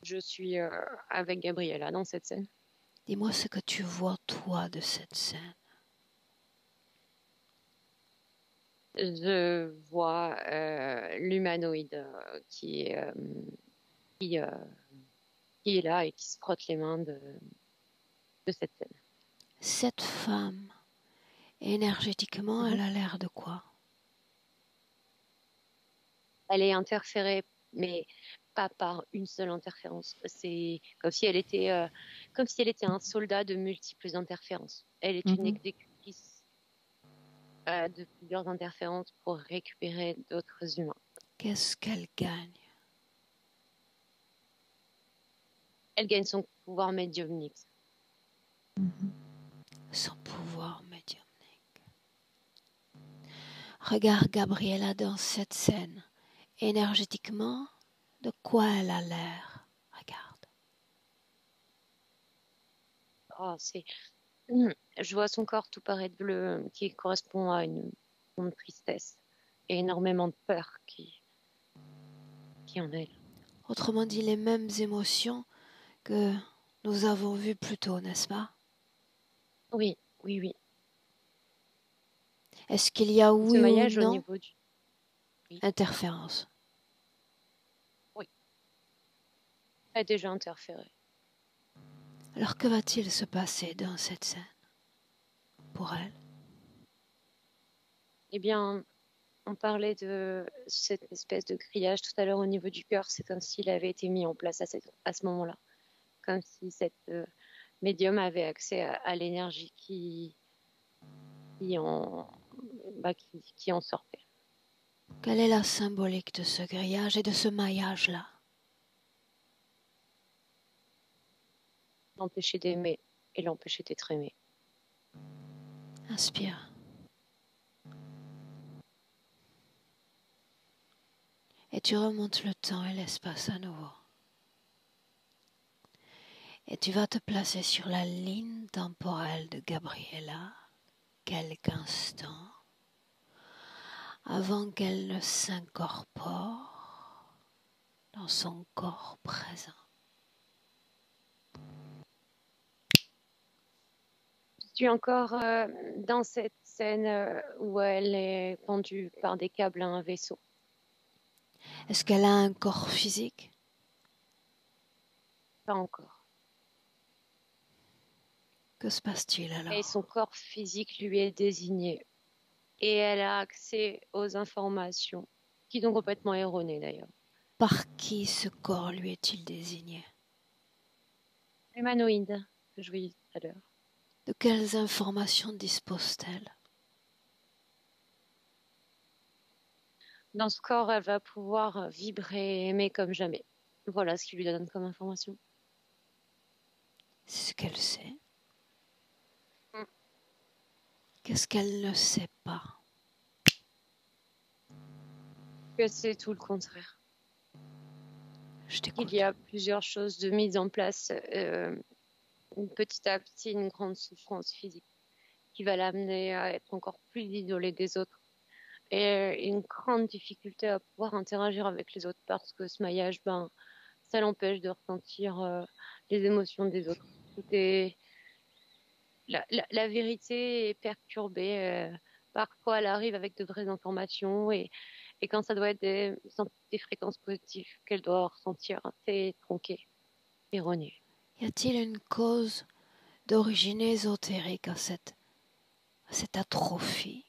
Je suis avec Gabriella dans cette scène. Dis-moi ce que tu vois, toi, de cette scène. Je vois l'humanoïde qui est là et qui se frotte les mains de cette scène. Cette femme, énergétiquement, elle a l'air de quoi? Elle est interférée, mais pas par une seule interférence. C'est comme si elle était un soldat de multiples interférences. Elle est une exécutrice de plusieurs interférences pour récupérer d'autres humains. Qu'est-ce qu'elle gagne? Elle gagne son pouvoir médiumnique. Son pouvoir médiumnique. Regarde Gabriella dans cette scène. Énergétiquement, de quoi elle a l'air? Regarde. Oh, je vois son corps tout paraître bleu, qui correspond à une tristesse et énormément de peur qui en elle. Autrement dit, les mêmes émotions que nous avons vues plus tôt, n'est-ce pas? Oui, oui, oui. Est-ce qu'il y a Ce oui ou maillage au non niveau du... interférence? Oui. Elle a déjà interféré. Alors que va-t-il se passer dans cette scène pour elle? Eh bien, on parlait de cette espèce de grillage tout à l'heure au niveau du cœur. C'est comme s'il avait été mis en place à ce moment-là. Comme si cette médium avait accès à l'énergie qui en sortait. Quelle est la symbolique de ce grillage et de ce maillage-là? L'empêcher d'aimer et l'empêcher d'être aimé. Inspire. Et tu remontes le temps et l'espace à nouveau. Et tu vas te placer sur la ligne temporelle de Gabriella quelques instants avant qu'elle ne s'incorpore dans son corps présent. Je suis encore dans cette scène où elle est pendue par des câbles à un vaisseau. Est-ce qu'elle a un corps physique? Pas encore. Que se passe-t-il alors? Et son corps physique lui est désigné. Et elle a accès aux informations, qui sont complètement erronées d'ailleurs. Par qui ce corps lui est-il désigné? Humanoïde, que je voyais tout à l'heure. De quelles informations dispose-t-elle? Dans ce corps, elle va pouvoir vibrer et aimer comme jamais. Voilà ce qu'il lui donne comme information. C'est ce qu'elle sait. Mm. Qu'est-ce qu'elle ne sait pas? Que c'est tout le contraire. Je t'écoute. Il y a plusieurs choses de mise en place, petit à petit, une grande souffrance physique qui va l'amener à être encore plus isolée des autres et une grande difficulté à pouvoir interagir avec les autres parce que ce maillage, ça l'empêche de ressentir les émotions des autres. La vérité est perturbée. Parfois, elle arrive avec de vraies informations et quand ça doit être des fréquences positives qu'elle doit ressentir, c'est tronqué, erroné. Y a-t-il une cause d'origine ésotérique à cette atrophie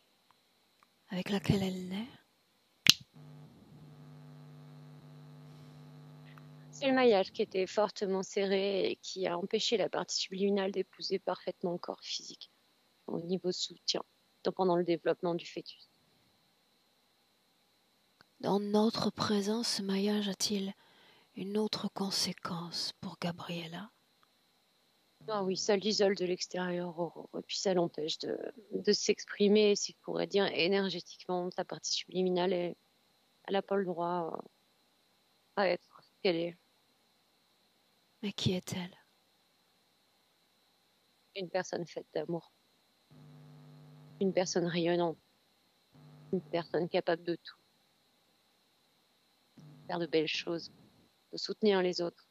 avec laquelle elle naît? C'est le maillage qui était fortement serré et qui a empêché la partie subliminale d'épouser parfaitement le corps physique au niveau soutien pendant le développement du fœtus. Dans notre présence, ce maillage a-t-il une autre conséquence pour Gabriella? Ah oui, ça l'isole de l'extérieur, et puis ça l'empêche de s'exprimer, si je pourrais dire, énergétiquement. Sa partie subliminale, elle n'a pas le droit à être ce qu'elle est. Mais qui est-elle? Une personne faite d'amour, une personne rayonnante, une personne capable de tout, de faire de belles choses, de soutenir les autres.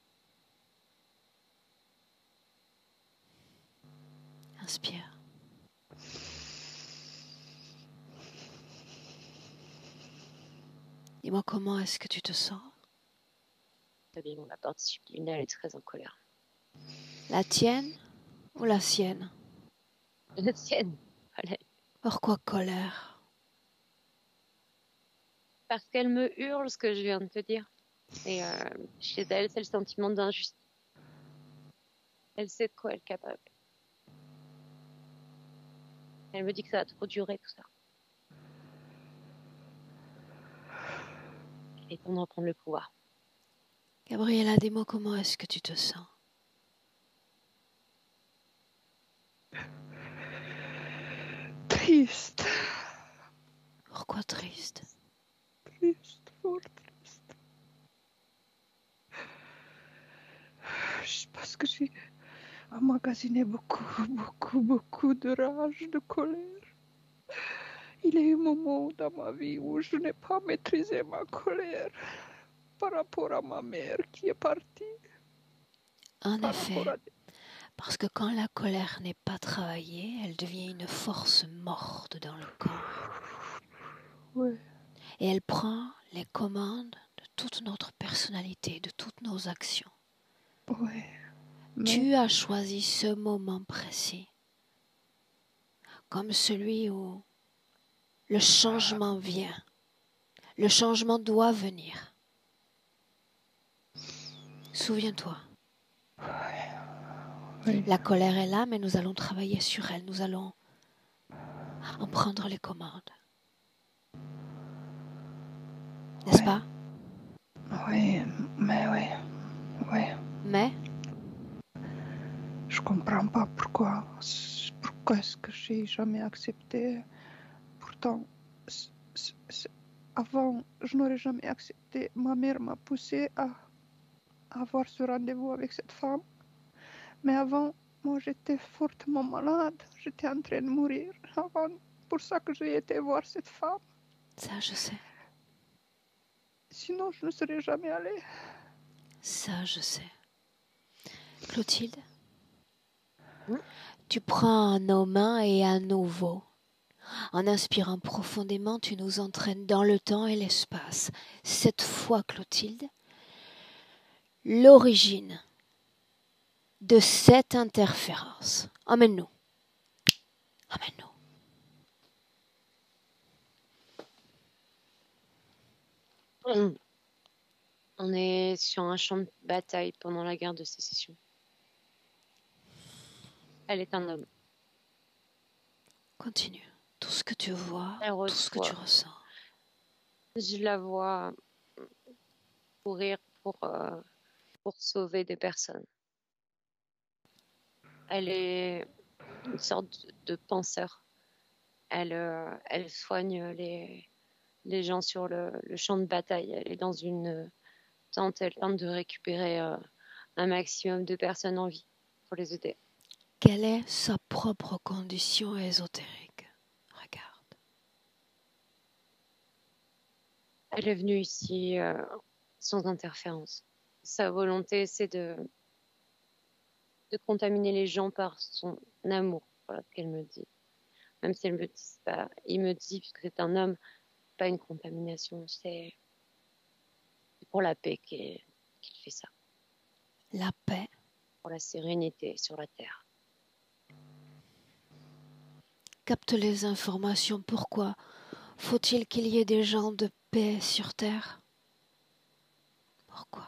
Inspire. Dis-moi comment est-ce que tu te sens? La partie subliminale est très en colère. La tienne? ou la sienne? La tienne. Voilà. Pourquoi colère? Parce qu'elle me hurle ce que je viens de te dire. Et chez elle, c'est le sentiment d'injustice. Elle sait de quoi elle est capable. Elle me dit que ça a trop duré, tout ça. Il est temps de reprendre le pouvoir. Gabriella, dis-moi comment est-ce que tu te sens? Triste. Pourquoi triste? Triste, fort triste. Parce que j'ai emmagasiné beaucoup de rage, de colère. Il y a eu un moment dans ma vie où je n'ai pas maîtrisé ma colère par rapport à ma mère qui est partie. En Par effet, rapport à... parce que quand la colère n'est pas travaillée, elle devient une force morte dans le corps. Ouais. Et elle prend les commandes de toute notre personnalité, de toutes nos actions. Ouais. Mais Tu as choisi ce moment précis comme celui où le changement vient. Le changement doit venir. Souviens-toi, oui. la colère est là, mais nous allons travailler sur elle. Nous allons en prendre les commandes. N'est-ce Ouais. pas? Oui, mais oui. Oui. Mais Je comprends pas pourquoi. Pourquoi est-ce que j'ai jamais accepté? Pourtant, avant, je n'aurais jamais accepté. Ma mère m'a poussé à avoir ce rendez-vous avec cette femme. Mais avant, moi, j'étais fortement malade. J'étais en train de mourir avant. Pour ça que j'ai été voir cette femme. ça, je sais. Sinon, je ne serais jamais allée. Ça, je sais. Clotilde, Hmm? tu prends nos mains et à nouveau. En inspirant profondément, tu nous entraînes dans le temps et l'espace. Cette fois, Clotilde, l'origine de cette interférence. Emmène-nous. Emmène-nous. On est sur un champ de bataille pendant la guerre de sécession. Elle est un homme. Continue. Tout ce que tu vois, Elle tout ce que tu reçoit. ressens. Je la vois courir pour sauver des personnes. Elle est une sorte de penseur. Elle soigne les gens sur le champ de bataille. Elle est dans une tente. Elle tente de récupérer un maximum de personnes en vie pour les aider. Quelle est sa propre condition ésotérique? Regarde. Elle est venue ici sans interférence. Sa volonté, c'est de contaminer les gens par son amour. Voilà ce qu'elle me dit. Même si elle me dit pas, il me dit, puisque c'est un homme, pas une contamination, c'est pour la paix qu'il fait ça, La paix. pour la sérénité sur la terre. Capte les informations. Pourquoi faut-il qu'il y ait des gens de paix sur Terre? Pourquoi?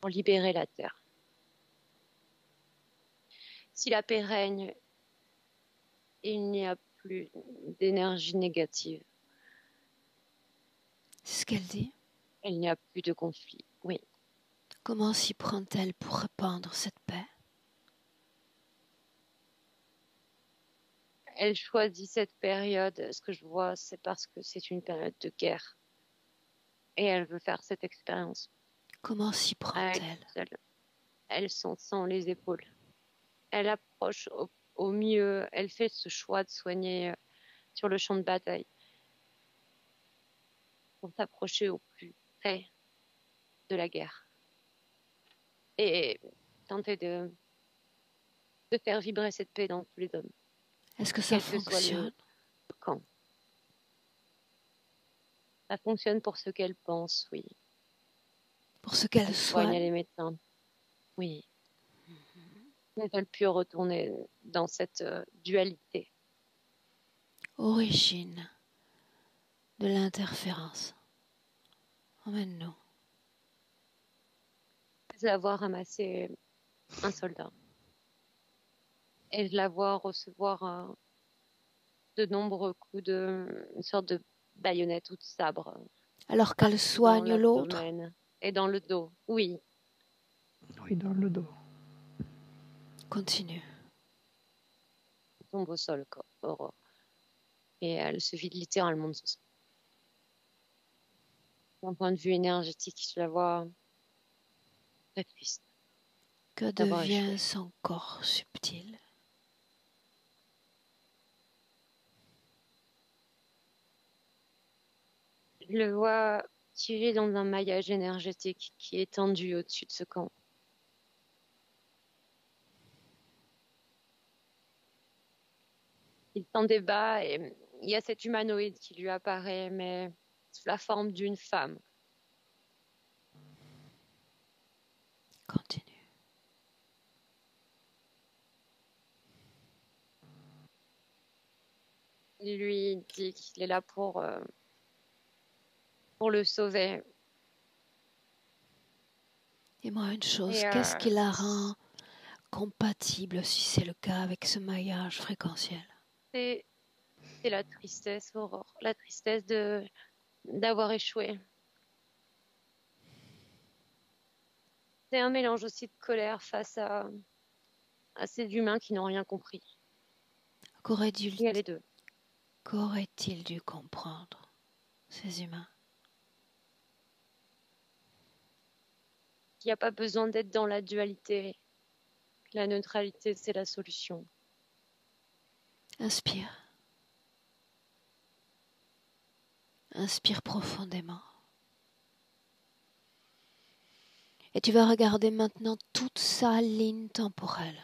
Pour libérer la terre. Si la paix règne, il n'y a plus d'énergie négative. C'est ce qu'elle dit. Il n'y a plus de conflit. Oui. Comment s'y prend-elle pour répandre cette paix? Elle choisit cette période. Ce que je vois, c'est parce que c'est une période de guerre. Et elle veut faire cette expérience. Comment s'y prend-elle? Elle s'en sent les épaules. Elle approche au mieux. Elle fait ce choix de soigner sur le champ de bataille pour s'approcher au plus près de la guerre et tenter de faire vibrer cette paix dans tous les hommes, Est-ce que ça quel que soit fonctionne? le camp. Ça fonctionne pour ce qu'elle pense, oui. Pour ce qu'elle Elle soigne, elle soigne? est médecin, oui. ne veulent plus retourner dans cette dualité. Origine de l'interférence. Emmène-nous. Je la vois ramasser un soldat et je la vois recevoir de nombreux coups une sorte de baïonnette ou de sabre Alors qu'elle dans soigne l'autre. l'abdomen et dans le dos. Oui, Oui, dans le dos. Continue. elle tombe au sol, Aurore. Et elle se vide littéralement de son sang. D'un point de vue énergétique, je la vois très triste Que d'avoir devient échoué. son corps subtil? Je le vois tiré dans un maillage énergétique qui est tendu au-dessus de ce camp. Il s'en débat et il y a cet humanoïde qui lui apparaît, mais sous la forme d'une femme. Continue. Il lui dit qu'il est là pour le sauver. Dis-moi une chose, Et qu'est-ce qui la rend compatible, si c'est le cas, avec ce maillage fréquentiel? c'est la tristesse, Aurore, la tristesse d'avoir échoué. C'est un mélange aussi de colère face à ces humains qui n'ont rien compris. Il y a les deux. Qu'aurait-il dû comprendre, ces humains? Il n'y a pas besoin d'être dans la dualité. La neutralité, c'est la solution. Inspire. Inspire profondément. Et tu vas regarder maintenant toute sa ligne temporelle.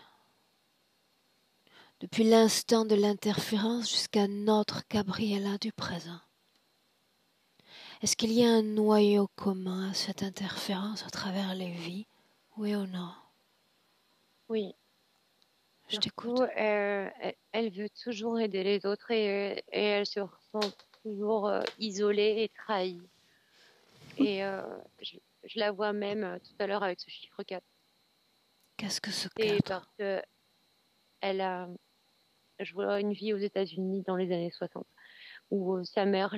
Depuis l'instant de l'interférence jusqu'à notre Gabriella du présent. Est-ce qu'il y a un noyau commun à cette interférence à travers les vies? Oui ou non? Oui. Je t'écoute. Surtout, elle veut toujours aider les autres et elle se ressent toujours isolée et trahie. Et je la vois même tout à l'heure avec ce chiffre 4. Qu'est-ce que ce C'est 4? parce que je vois une vie aux États-Unis dans les années 60 où sa mère,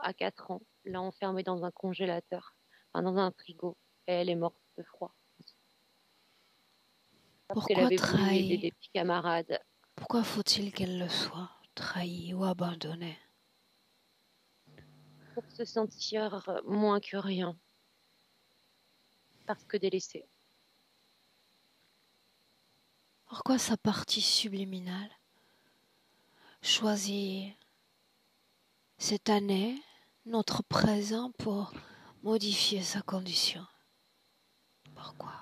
à 4 ans, l'a enfermée dans un congélateur, enfin, dans un frigo, et elle est morte de froid. Parce qu'elle Pourquoi avait voulu aider trahie? des petits camarades. Pourquoi faut-il qu'elle le soit, trahie ou abandonnée? Pour se sentir moins que rien, parce que délaissée. Pourquoi sa partie subliminale choisit cette année, notre présent, pour modifier sa condition? Pourquoi?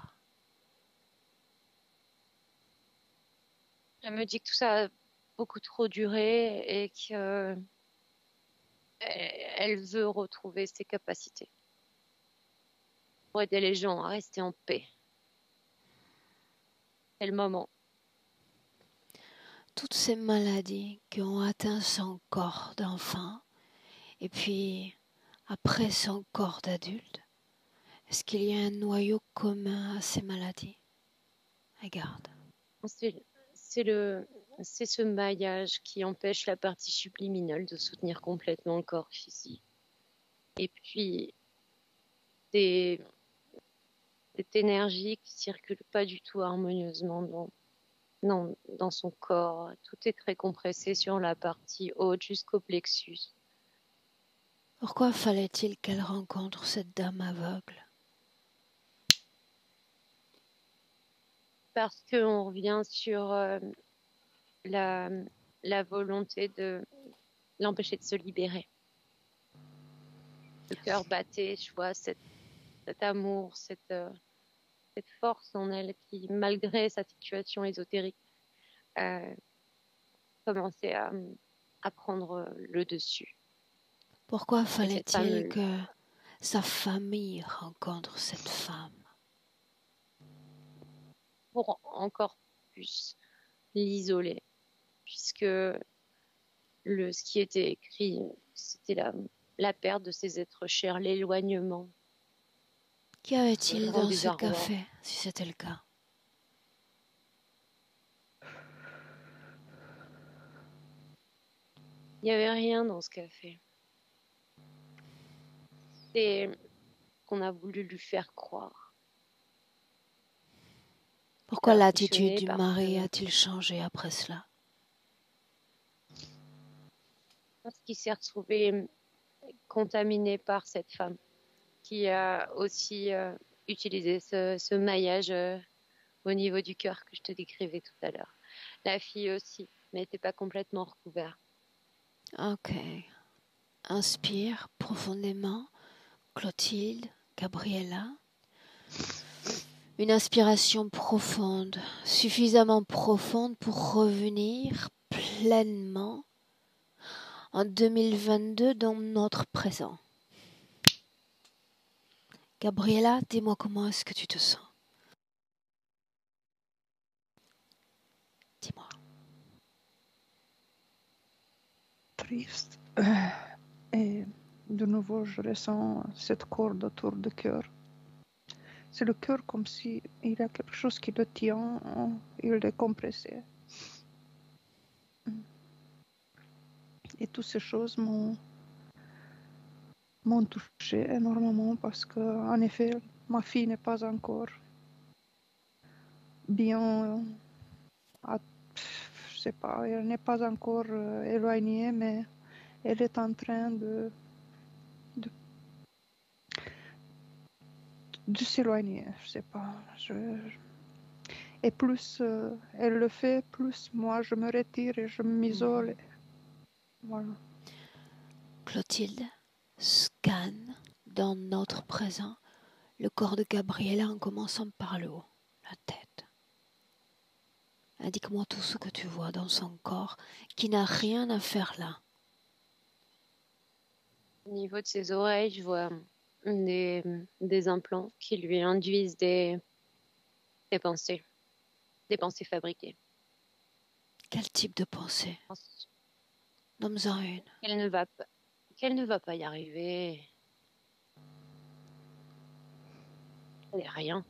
Elle me dit que tout ça a beaucoup trop duré et que elle veut retrouver ses capacités pour aider les gens à rester en paix. C'est le moment. Toutes ces maladies qui ont atteint son corps d'enfant et puis après son corps d'adulte, est-ce qu'il y a un noyau commun à ces maladies? Regarde. C'est c'est ce maillage qui empêche la partie subliminale de soutenir complètement le corps physique. Et puis, c'est cette énergie qui circule pas du tout harmonieusement dans son corps. Tout est très compressé sur la partie haute jusqu'au plexus. Pourquoi fallait-il qu'elle rencontre cette dame aveugle? Parce qu'on revient sur la, la volonté de l'empêcher de se libérer. Le cœur battait, je vois cet amour, cette force en elle qui, malgré sa situation ésotérique, commençait à prendre le dessus. Pourquoi Et cette femme, fallait-il que sa famille rencontre cette femme? pour encore puisse l'isoler, puisque ce qui était écrit, c'était la perte de ses êtres chers, l'éloignement. Qu'y avait-il Le grand dans ce désarroi. café, si c'était le cas? Il n'y avait rien dans ce café. C'est qu'on a voulu lui faire croire. Pourquoi Ça a l'attitude fonctionné du parce mari que- a-t-il changé après cela? Parce qu'il s'est retrouvé contaminé par cette femme qui a aussi utilisé ce maillage au niveau du cœur que je te décrivais tout à l'heure. La fille aussi, mais n'était pas complètement recouverte. Ok. Inspire profondément, Clotilde, Gabriella. Une inspiration profonde, suffisamment profonde pour revenir pleinement en 2022 dans notre présent. Gabriella, dis-moi comment est-ce que tu te sens? Dis-moi. Triste. Et de nouveau, je ressens cette corde autour du cœur. C'est le cœur comme si il y a quelque chose qui le tient, il est compressé. Et toutes ces choses m'ont touché énormément parce que, en effet, ma fille n'est pas encore bien, je sais pas, elle n'est pas encore éloignée, mais elle est en train de s'éloigner, je sais pas. Et plus elle le fait, plus moi je me retire et je m'isole. Voilà. Clotilde scanne dans notre présent le corps de Gabriella en commençant par le haut, la tête. Indique-moi tout ce que tu vois dans son corps qui n'a rien à faire là. Au niveau de ses oreilles, je vois des implants qui lui induisent des pensées fabriquées. Quel type de pensée? Nomme-en une. Qu'elle ne va pas y arriver. Elle n'est rien.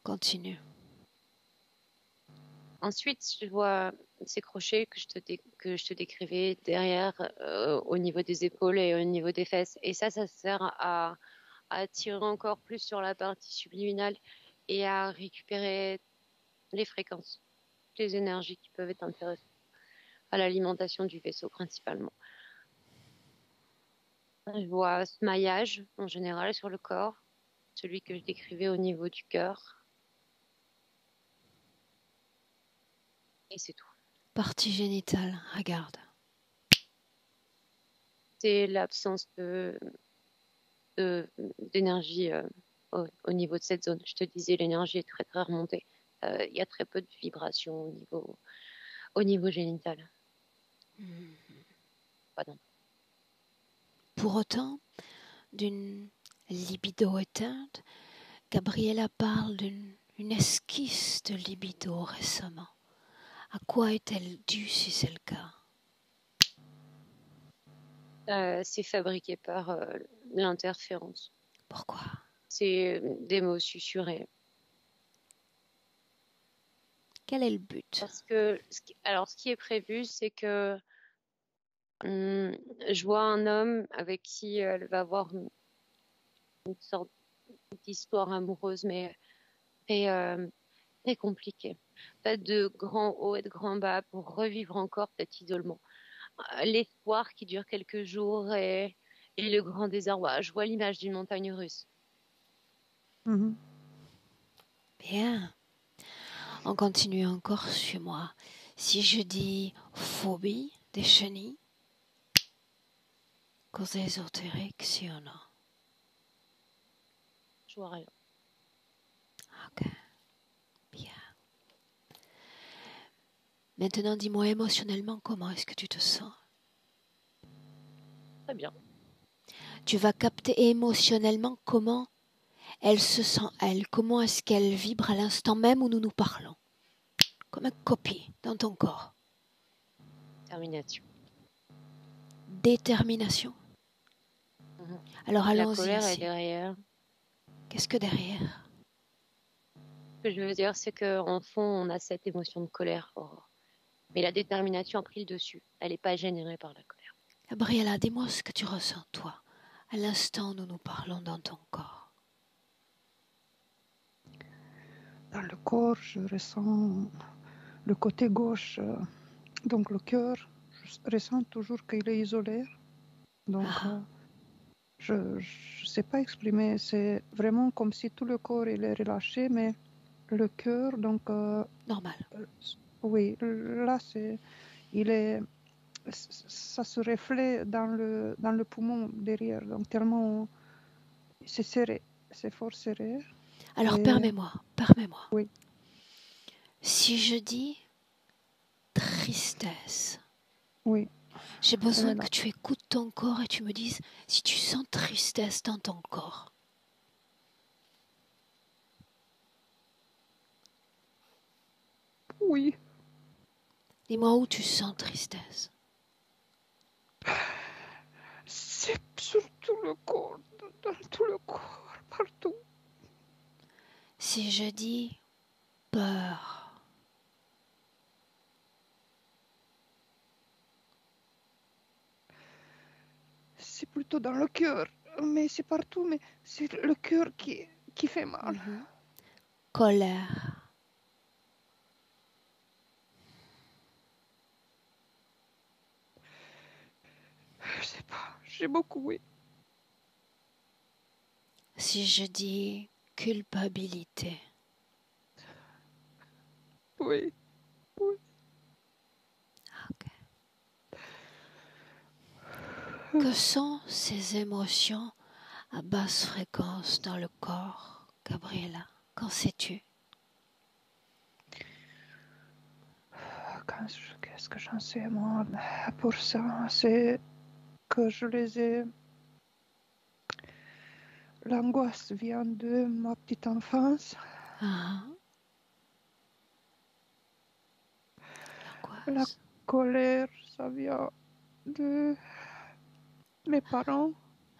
Continue. Ensuite, je vois ces crochets que je te décrivais derrière, au niveau des épaules et au niveau des fesses. Et ça sert à tirer encore plus sur la partie subliminale et à récupérer les fréquences, les énergies qui peuvent être intéressantes à l'alimentation du vaisseau principalement. Je vois ce maillage en général sur le corps, celui que je décrivais au niveau du cœur. Et c'est tout. Partie génitale, regarde. C'est l'absence d'énergie au niveau de cette zone. Je te disais, l'énergie est très très remontée. Il y a très peu de vibrations au niveau génital. Pardon. Pour autant, d'une libido éteinte, Gabriella parle d'une esquisse de libido récemment. À quoi est-elle due si c'est le cas? C'est fabriqué par l'interférence. Pourquoi? C'est des mots susurrés. Quel est le but? Parce que, ce qui est prévu, c'est que je vois un homme avec qui elle va avoir une sorte d'histoire amoureuse, mais très compliquée. Fait de grands hauts et de grands bas pour revivre encore cet isolement. L'espoir qui dure quelques jours et le grand désarroi. Je vois l'image d'une montagne russe. Bien. On continue encore chez moi. Si je dis phobie des chenilles, cause ésotérique, si ou non? Je vois rien. Ok. Bien. Maintenant, dis-moi émotionnellement comment est-ce que tu te sens? Très bien. Tu vas capter émotionnellement comment elle se sent, elle. Comment est-ce qu'elle vibre à l'instant même où nous nous parlons? comme une copie dans ton corps. Termination. Détermination. Alors La allons-y colère est ici. derrière. Qu'est-ce que derrière? Ce que je veux dire, c'est qu'en fond, on a cette émotion de colère. Mais la détermination a pris le dessus. Elle n'est pas générée par la colère. Gabriela, dis-moi ce que tu ressens, toi, à l'instant où nous nous parlons dans ton corps. Dans le corps, je ressens le côté gauche, donc le cœur, je ressens toujours qu'il est isolé. Donc, je ne sais pas exprimer. C'est vraiment comme si tout le corps il est relâché, mais le cœur, donc... Normal. Oui, là, ça se reflète dans le poumon derrière. Donc, tellement c'est serré, c'est fort serré. Alors, Et... permets-moi. Oui. Si je dis tristesse, oui. J'ai besoin que tu écoutes ton corps et tu me dises si tu sens tristesse dans ton corps. Oui. Dis-moi où tu sens tristesse. C'est sur tout le corps, dans tout le corps, partout. Si je dis peur, c'est plutôt dans le cœur, mais c'est partout, mais c'est le cœur qui fait mal. Colère, je sais pas, j'ai beaucoup, oui. Si je dis culpabilité, oui. okay. Que sont ces émotions à basse fréquence dans le corps, Gabriela? Qu'en sais-tu? Qu'est-ce que j'en sais, moi, pour ça? C'est que je les ai... L'angoisse vient de ma petite enfance. La colère, ça vient de mes parents.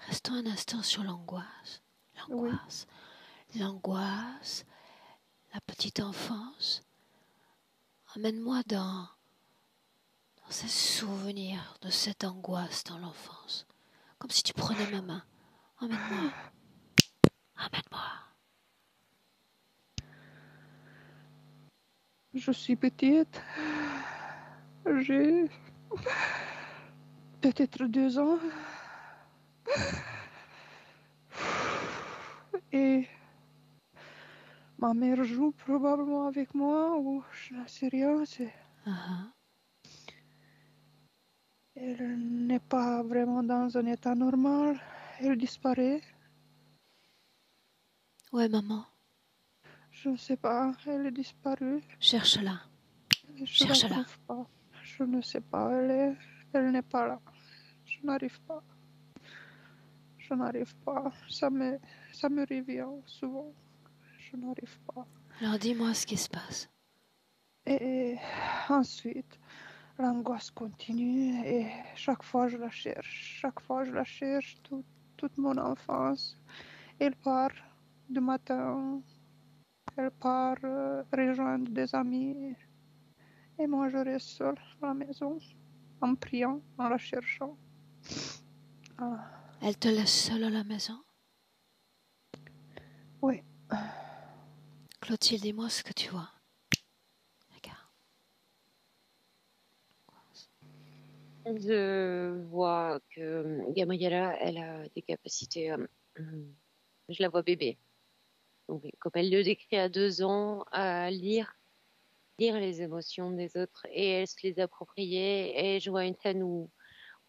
Restons un instant sur l'angoisse. Oui. L'angoisse, la petite enfance. Emmène-moi dans ces souvenirs de cette angoisse dans l'enfance. Comme si tu prenais ma main. Emmène-moi. Je suis petite. J'ai peut-être 2 ans. Et ma mère joue probablement avec moi, ou je ne sais rien. Elle n'est pas vraiment dans un état normal. Elle disparaît. Où est maman? Je ne sais pas, elle est disparue. Cherche-la. Je ne la trouve pas. Je ne sais pas, elle n'est pas là. Je n'arrive pas. Ça me revient souvent. Je n'arrive pas. Alors dis-moi ce qui se passe. Et ensuite, l'angoisse continue et chaque fois je la cherche toute mon enfance. Elle part du matin, elle part rejoindre des amis et moi je reste seule à la maison en priant, en la cherchant. Elle te laisse seule à la maison? Oui. Clotilde, dis-moi ce que tu vois. Regarde. Je vois que Gabriela, elle a des capacités. Je la vois bébé. Donc, comme elle le décrit à 2 ans, à lire les émotions des autres et elle se les approprier. Et je vois une scène où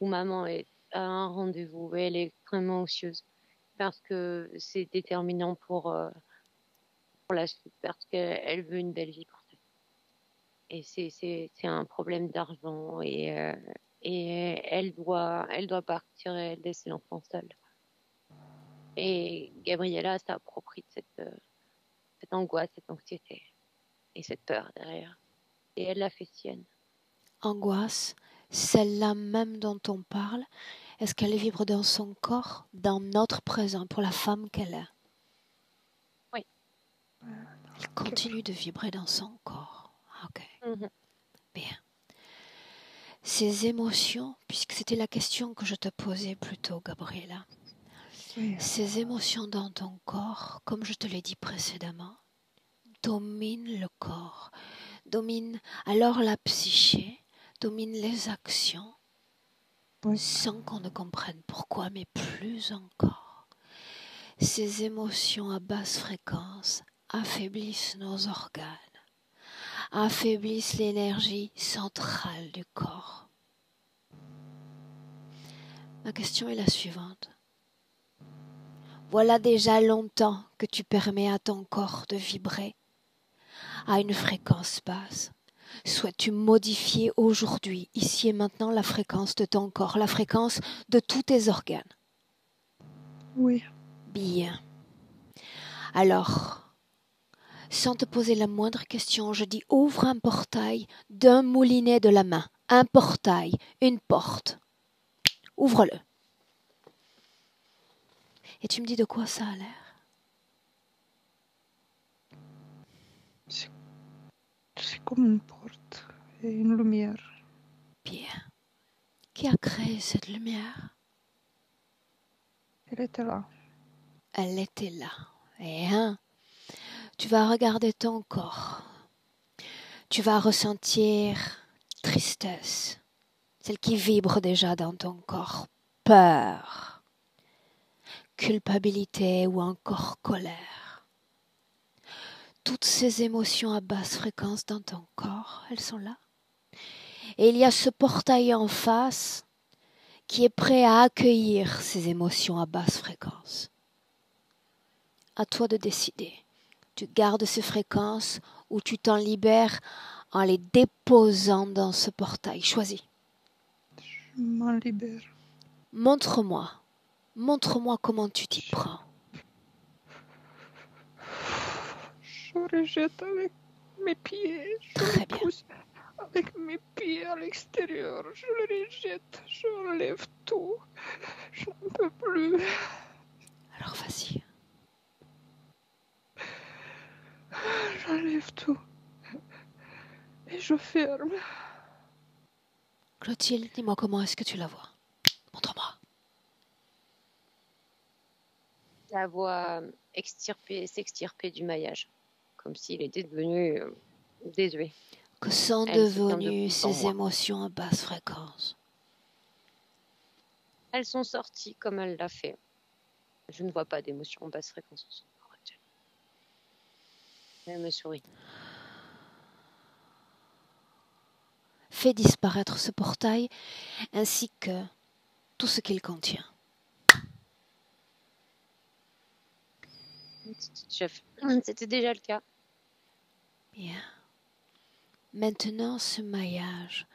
maman est à un rendez-vous et elle est extrêmement anxieuse parce que c'est déterminant pour la suite, parce qu'elle veut une belle vie pour ça. Et c'est un problème d'argent et elle doit partir et laisser l'enfant seul. Et Gabriela s'approprie de cette angoisse, cette anxiété et cette peur derrière. et elle l'a fait sienne. Angoisse, celle-là même dont on parle, est-ce qu'elle vibre dans son corps, dans notre présent, pour la femme qu'elle est? Oui. Elle continue de vibrer dans son corps. Ok, bien. Ces émotions, puisque c'était la question que je te posais plus tôt, Gabriela, Oui. ces émotions dans ton corps, comme je te l'ai dit précédemment, dominent le corps, dominent alors la psyché, dominent les actions, Oui. sans qu'on ne comprenne pourquoi, mais plus encore. Ces émotions à basse fréquence affaiblissent nos organes, affaiblissent l'énergie centrale du corps. Ma question est la suivante. Voilà déjà longtemps que tu permets à ton corps de vibrer à une fréquence basse. Souhaites-tu modifier aujourd'hui, ici et maintenant, la fréquence de ton corps, la fréquence de tous tes organes? Oui. Bien. Alors, sans te poser la moindre question, je dis ouvre un portail d'un moulinet de la main. Un portail, une porte. Ouvre-le. Et tu me dis de quoi ça a l'air? C'est comme une porte et une lumière. Bien. Qui a créé cette lumière? Elle était là. Elle était là. Et tu vas regarder ton corps. Tu vas ressentir tristesse, celle qui vibre déjà dans ton corps, peur, culpabilité ou encore colère. Toutes ces émotions à basse fréquence dans ton corps, elles sont là. Et il y a ce portail en face qui est prêt à accueillir ces émotions à basse fréquence. À toi de décider. Tu gardes ces fréquences ou tu t'en libères en les déposant dans ce portail. Choisis. Je m'en libère. Montre-moi comment tu t'y prends. Je rejette avec mes pieds. Très bien. Pousse avec mes pieds à l'extérieur. Je le rejette. J'enlève tout. Je n'en peux plus. Alors vas-y. J'enlève tout. Et je ferme. Clotilde, dis-moi comment est-ce que tu la vois. Montre-moi. La voix s'extirper du maillage, comme s'il était devenu désuet. Que sont Elle se tient devenues debout devant ces moi. émotions à basse fréquence? Elles sont sorties comme elle l'a fait. Je ne vois pas d'émotion en basse fréquence en son corps actuel. Elle me sourit. Fais disparaître ce portail ainsi que tout ce qu'il contient. Chef, c'était déjà le cas. Bien. Maintenant ce maillage,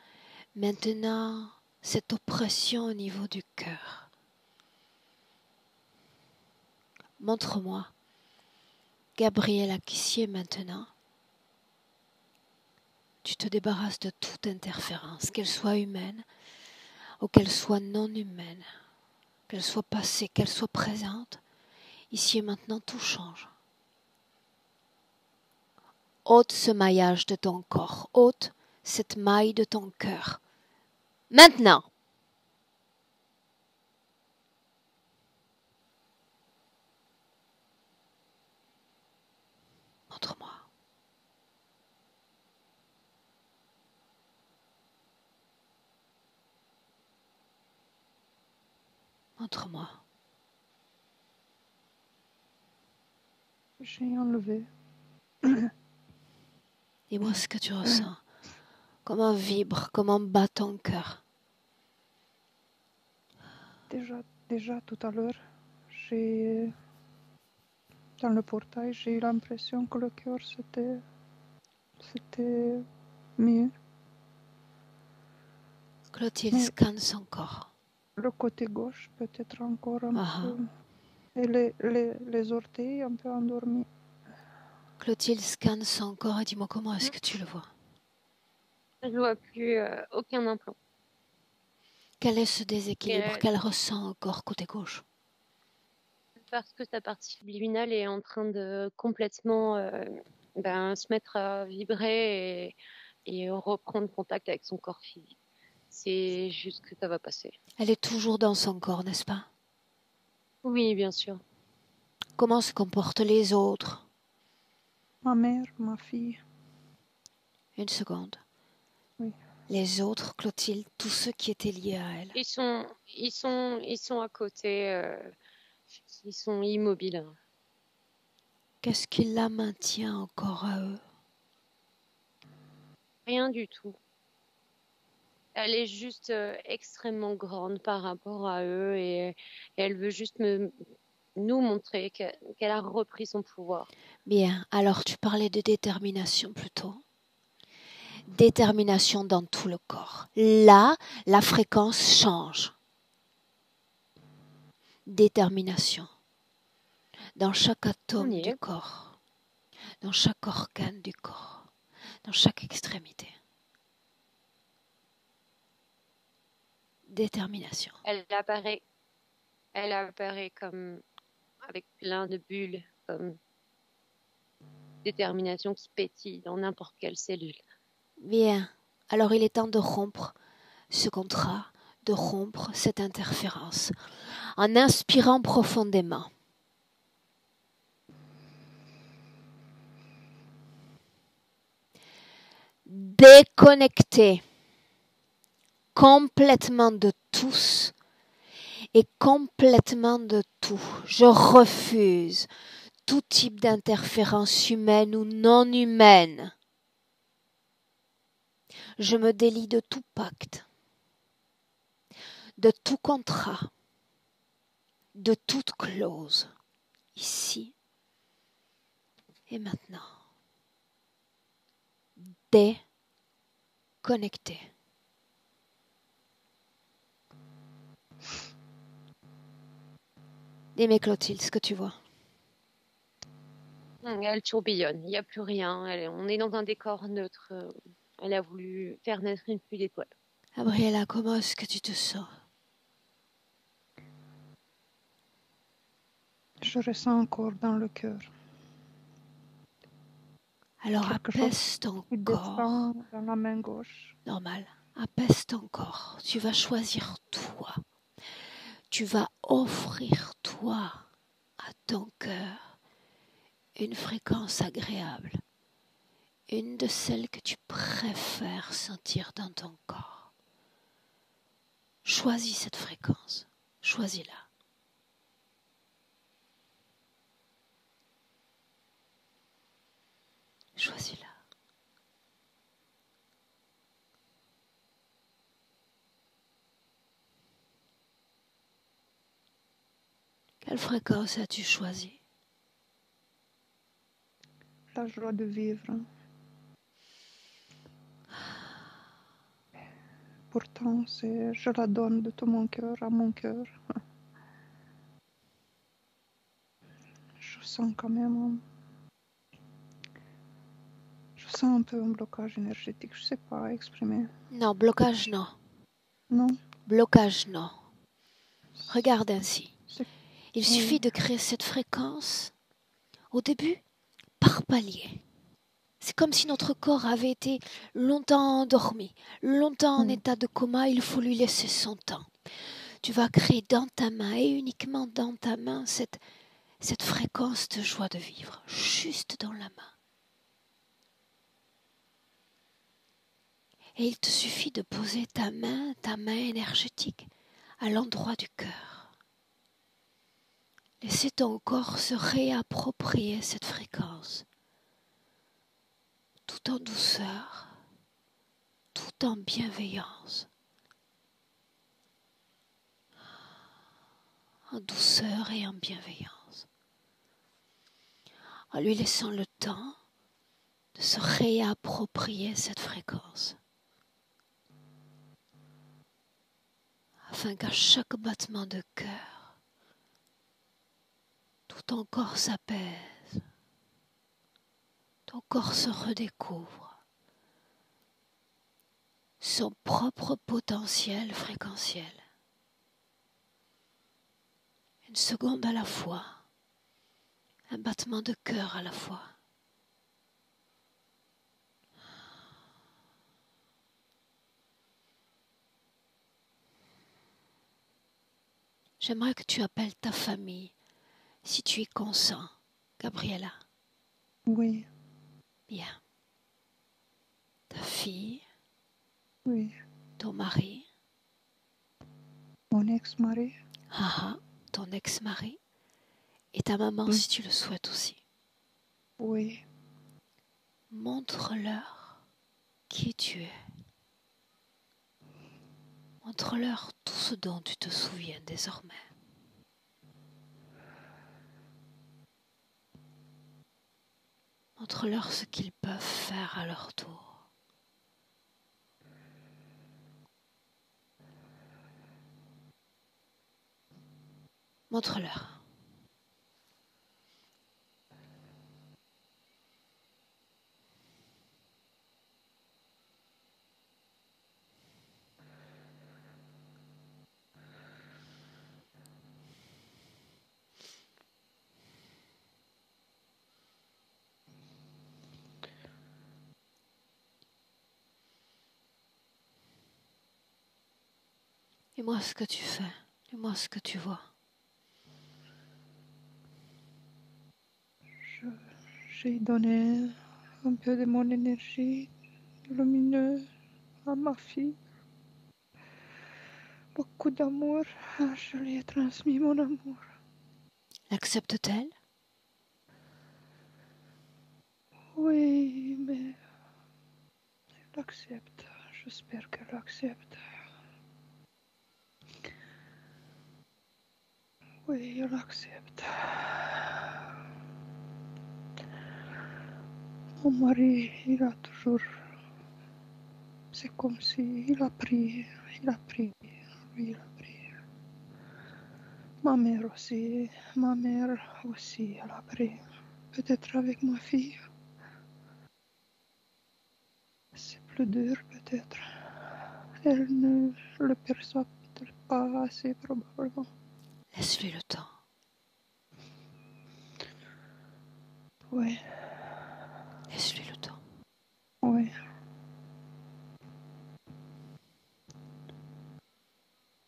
maintenant cette oppression au niveau du cœur. Montre-moi, Gabriela, qu'ici et maintenant, tu te débarrasses de toute interférence, qu'elle soit humaine ou qu'elle soit non humaine, qu'elle soit passée, qu'elle soit présente. Ici et maintenant, tout change. Ôte ce maillage de ton corps, ôte cette maille de ton cœur. Maintenant! Montre-moi. Montre-moi. J'ai enlevé. Dis-moi ce que tu ressens. Comment vibre, comment bat ton cœur. Déjà tout à l'heure, dans le portail, j'ai eu l'impression que le cœur c'était mieux. Clotilde Mais scanne son corps. le côté gauche peut-être encore un Ah. peu. Et les orteils un peu endormis. Clotilde scanne son corps et dis-moi comment est-ce que tu le vois. Je vois plus aucun implant. Quel est ce déséquilibre Et, qu'elle ressent encore côté gauche? parce que sa partie subliminale est en train de complètement se mettre à vibrer et reprendre contact avec son corps physique. C'est juste que ça va passer. Elle est toujours dans son corps, n'est-ce pas? Oui, bien sûr. Comment se comportent les autres? Ma mère, ma fille. Une seconde. Oui. Les autres, Clotilde, tous ceux qui étaient liés à elle. Ils sont à côté. Ils sont immobiles. Qu'est-ce qui la maintient encore à eux? Rien du tout. Elle est juste extrêmement grande par rapport à eux et elle veut juste nous montrer qu'elle a repris son pouvoir. Bien, alors tu parlais de détermination plutôt. Détermination dans tout le corps. Là, la fréquence change. Détermination. Dans chaque On atome y du est. corps. Dans chaque organe du corps. Dans chaque extrémité. Détermination. Elle apparaît comme avec plein de bulles, comme détermination qui pétille dans n'importe quelle cellule. Bien, alors il est temps de rompre ce contrat, de rompre cette interférence. En inspirant profondément. Déconnecter complètement de tous et complètement de tout. Je refuse tout type d'interférence humaine ou non humaine. Je me délie de tout pacte, de tout contrat, de toute clause, ici et maintenant. Déconnecter. Dis-moi Clotilde, ce que tu vois. Elle tourbillonne, il n'y a plus rien. On est dans un décor neutre. Elle a voulu faire naître une pluie d'étoiles. Gabriela, comment est-ce que tu te sens? Je ressens encore dans le cœur. Alors Quelque chose apaise ton qui corps. descend dans la main gauche. Normal. Apaise ton corps. Tu vas choisir toi. Tu vas offrir toi à ton cœur une fréquence agréable. Une de celles que tu préfères sentir dans ton corps. Choisis cette fréquence. Choisis-la. Choisis-la. Quelle fréquence as-tu choisi? La joie de vivre. Pourtant, je la donne de tout mon cœur à mon cœur. Je sens quand même... Je sens un peu un blocage énergétique. Je ne sais pas exprimer. Non, blocage non. Non. Blocage non. Regarde ainsi. C'est... Il suffit de créer cette fréquence au début par palier. C'est comme si notre corps avait été longtemps endormi, longtemps en état de coma, il faut lui laisser son temps. Tu vas créer dans ta main et uniquement dans ta main cette fréquence de joie de vivre, juste dans la main. Et il te suffit de poser ta main énergétique, à l'endroit du cœur. Laissez ton corps se réapproprier cette fréquence, tout en douceur, tout en bienveillance. En douceur et en bienveillance, en lui laissant le temps de se réapproprier cette fréquence, afin qu'à chaque battement de cœur, tout ton corps s'apaise, ton corps se redécouvre, son propre potentiel fréquentiel. Une seconde à la fois, un battement de cœur à la fois. J'aimerais que tu appelles ta famille, si tu y consens, Gabriela. Oui, Bien. Ta fille, oui. ton mari, Mon ex-mari. ton ex-mari, et ta maman si tu le souhaites aussi. Oui, Montre-leur qui tu es. Montre-leur tout ce dont tu te souviens désormais. Montre-leur ce qu'ils peuvent faire à leur tour. Montre-leur. Dis-moi ce que tu fais. Dis-moi ce que tu vois. j'ai donné un peu de mon énergie lumineuse à ma fille. Beaucoup d'amour. Je lui ai transmis mon amour. L'accepte-t-elle? Oui, mais elle accepte. J'espère qu'elle accepte. Oui, elle accepte. Mon mari, il a toujours... C'est comme si il a pris. Il a pris. Lui, il a pris. Ma mère aussi, elle a pris. Peut-être avec ma fille. C'est plus dur, peut-être. Elle ne le perçoit peut-être pas assez, probablement. Laisse-lui le temps. Oui, Laisse-lui le temps. oui.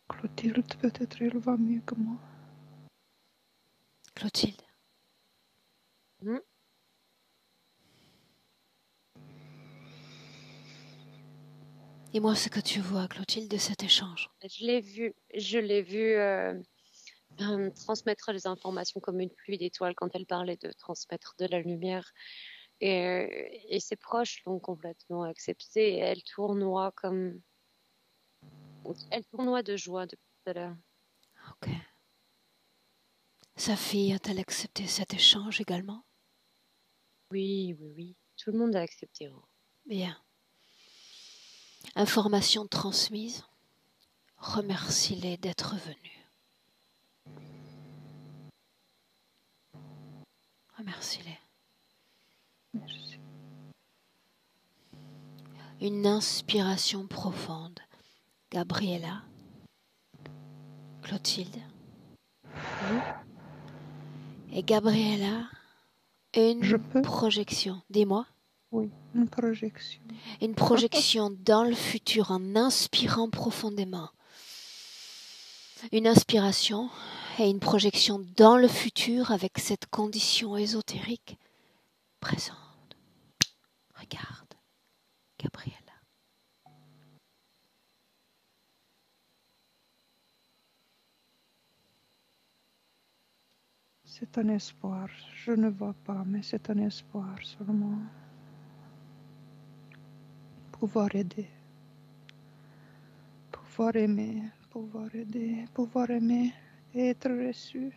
Clotilde, peut-être elle va mieux que moi. Clotilde, dis-moi ce que tu vois, Clotilde, de cet échange. Je l'ai vu transmettre les informations comme une pluie d'étoiles quand elle parlait de transmettre de la lumière. Et ses proches l'ont complètement accepté. Et elle tournoie de joie depuis tout à l'heure. Ok. Sa fille a-t-elle accepté cet échange également? Oui, oui, oui. Tout le monde a accepté. Bien. Information transmise. Remercie-les d'être venus. Remercie-les. Merci. Une inspiration profonde. Gabriela, Clotilde. Et Gabriela, Je une peux? projection. Dis-moi. Oui, une projection. Une projection dans le futur en inspirant profondément. Une inspiration et une projection dans le futur avec cette condition ésotérique présente. Regarde, Gabriela. C'est un espoir. Je ne vois pas, mais c'est un espoir seulement. Pouvoir aider. Pouvoir aimer. Pouvoir aider. Pouvoir aimer et être reçu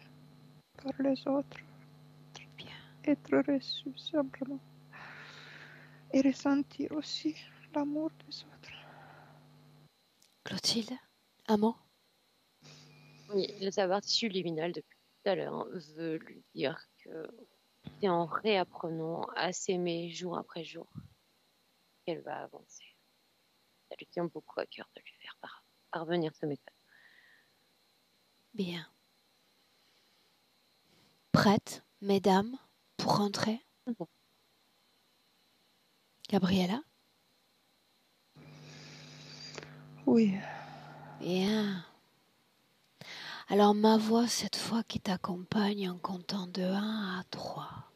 par les autres. Bien. Être reçu simplement. Et ressentir aussi l'amour des autres. Clotilde, un mot? Oui, sa partie luminale depuis tout à l'heure veut lui dire que c'est en réapprenant à s'aimer jour après jour qu'elle va avancer. Ça lui tient beaucoup à cœur de lui faire parvenir ce message. Bien. Prête, mesdames, pour rentrer? Gabriella? Oui. Bien. Alors ma voix cette fois qui t'accompagne en comptant de 1 à 3.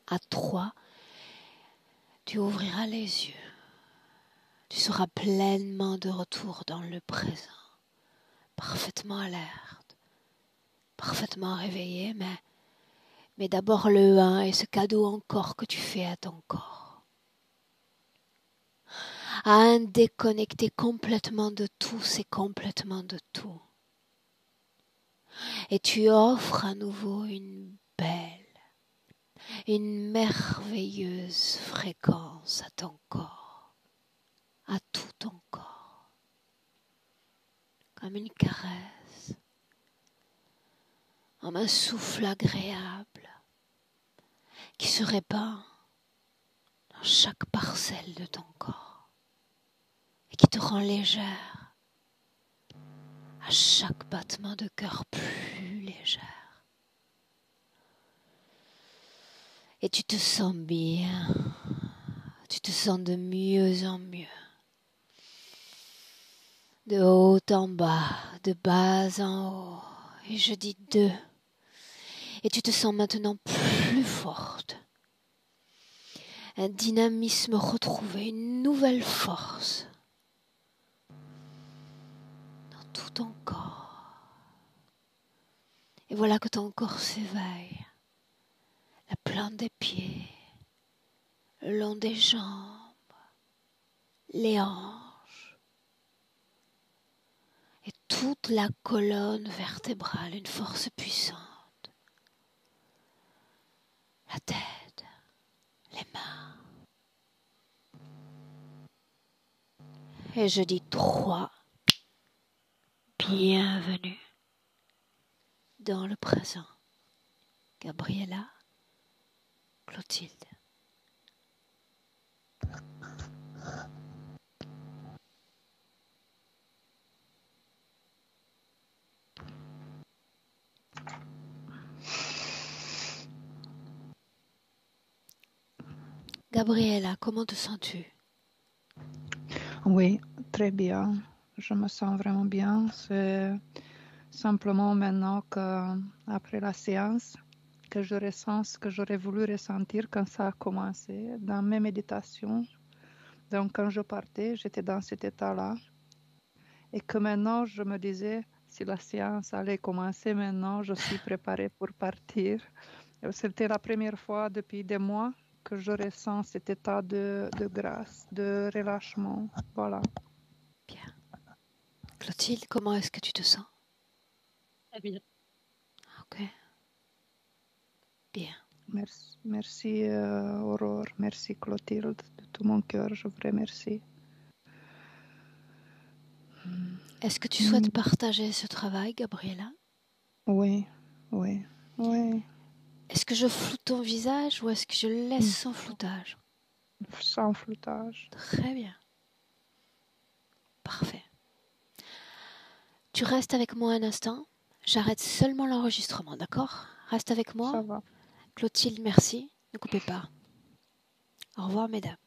À 3, tu ouvriras les yeux. Tu seras pleinement de retour dans le présent, parfaitement alerte, parfaitement réveillé, mais d'abord le 1 et ce cadeau encore que tu fais à ton corps. À un déconnecté complètement de tout, c'est complètement de tout. Et tu offres à nouveau une belle, une merveilleuse fréquence à ton corps, à tout ton corps, comme une caresse, comme un souffle agréable qui se répand dans chaque parcelle de ton corps et qui te rend légère à chaque battement de cœur plus légère. Et tu te sens bien, tu te sens de mieux en mieux, de haut en bas, de bas en haut, et je dis 2. Et tu te sens maintenant plus forte, un dynamisme retrouvé, une nouvelle force dans tout ton corps. Et voilà que ton corps s'éveille, la plante des pieds, le long des jambes, les hanches, et toute la colonne vertébrale, une force puissante. La tête, les mains. Et je dis 3. Bienvenue dans le présent. Gabriella, Clotilde. Gabriella, comment te sens-tu? Oui, très bien. Je me sens vraiment bien. C'est simplement maintenant qu'après la séance, que je ressens ce que j'aurais voulu ressentir quand ça a commencé dans mes méditations. Donc quand je partais, j'étais dans cet état-là. Et que maintenant, je me disais, si la séance allait commencer maintenant, je suis préparée pour partir. C'était la première fois depuis des mois que je ressens cet état de grâce, de relâchement. Voilà. Bien. Clotilde, comment est-ce que tu te sens? Très bien. Ok. Bien. Merci Aurore, merci Clotilde, de tout mon cœur, je vous remercie. Est-ce que tu souhaites partager ce travail, Gabriella? Oui. Est-ce que je floute ton visage ou est-ce que je le laisse sans floutage? Sans floutage. Très bien. Parfait. Tu restes avec moi un instant. J'arrête seulement l'enregistrement, d'accord? Reste avec moi. Ça va. Clotilde, merci. Ne coupez pas. Au revoir, mesdames.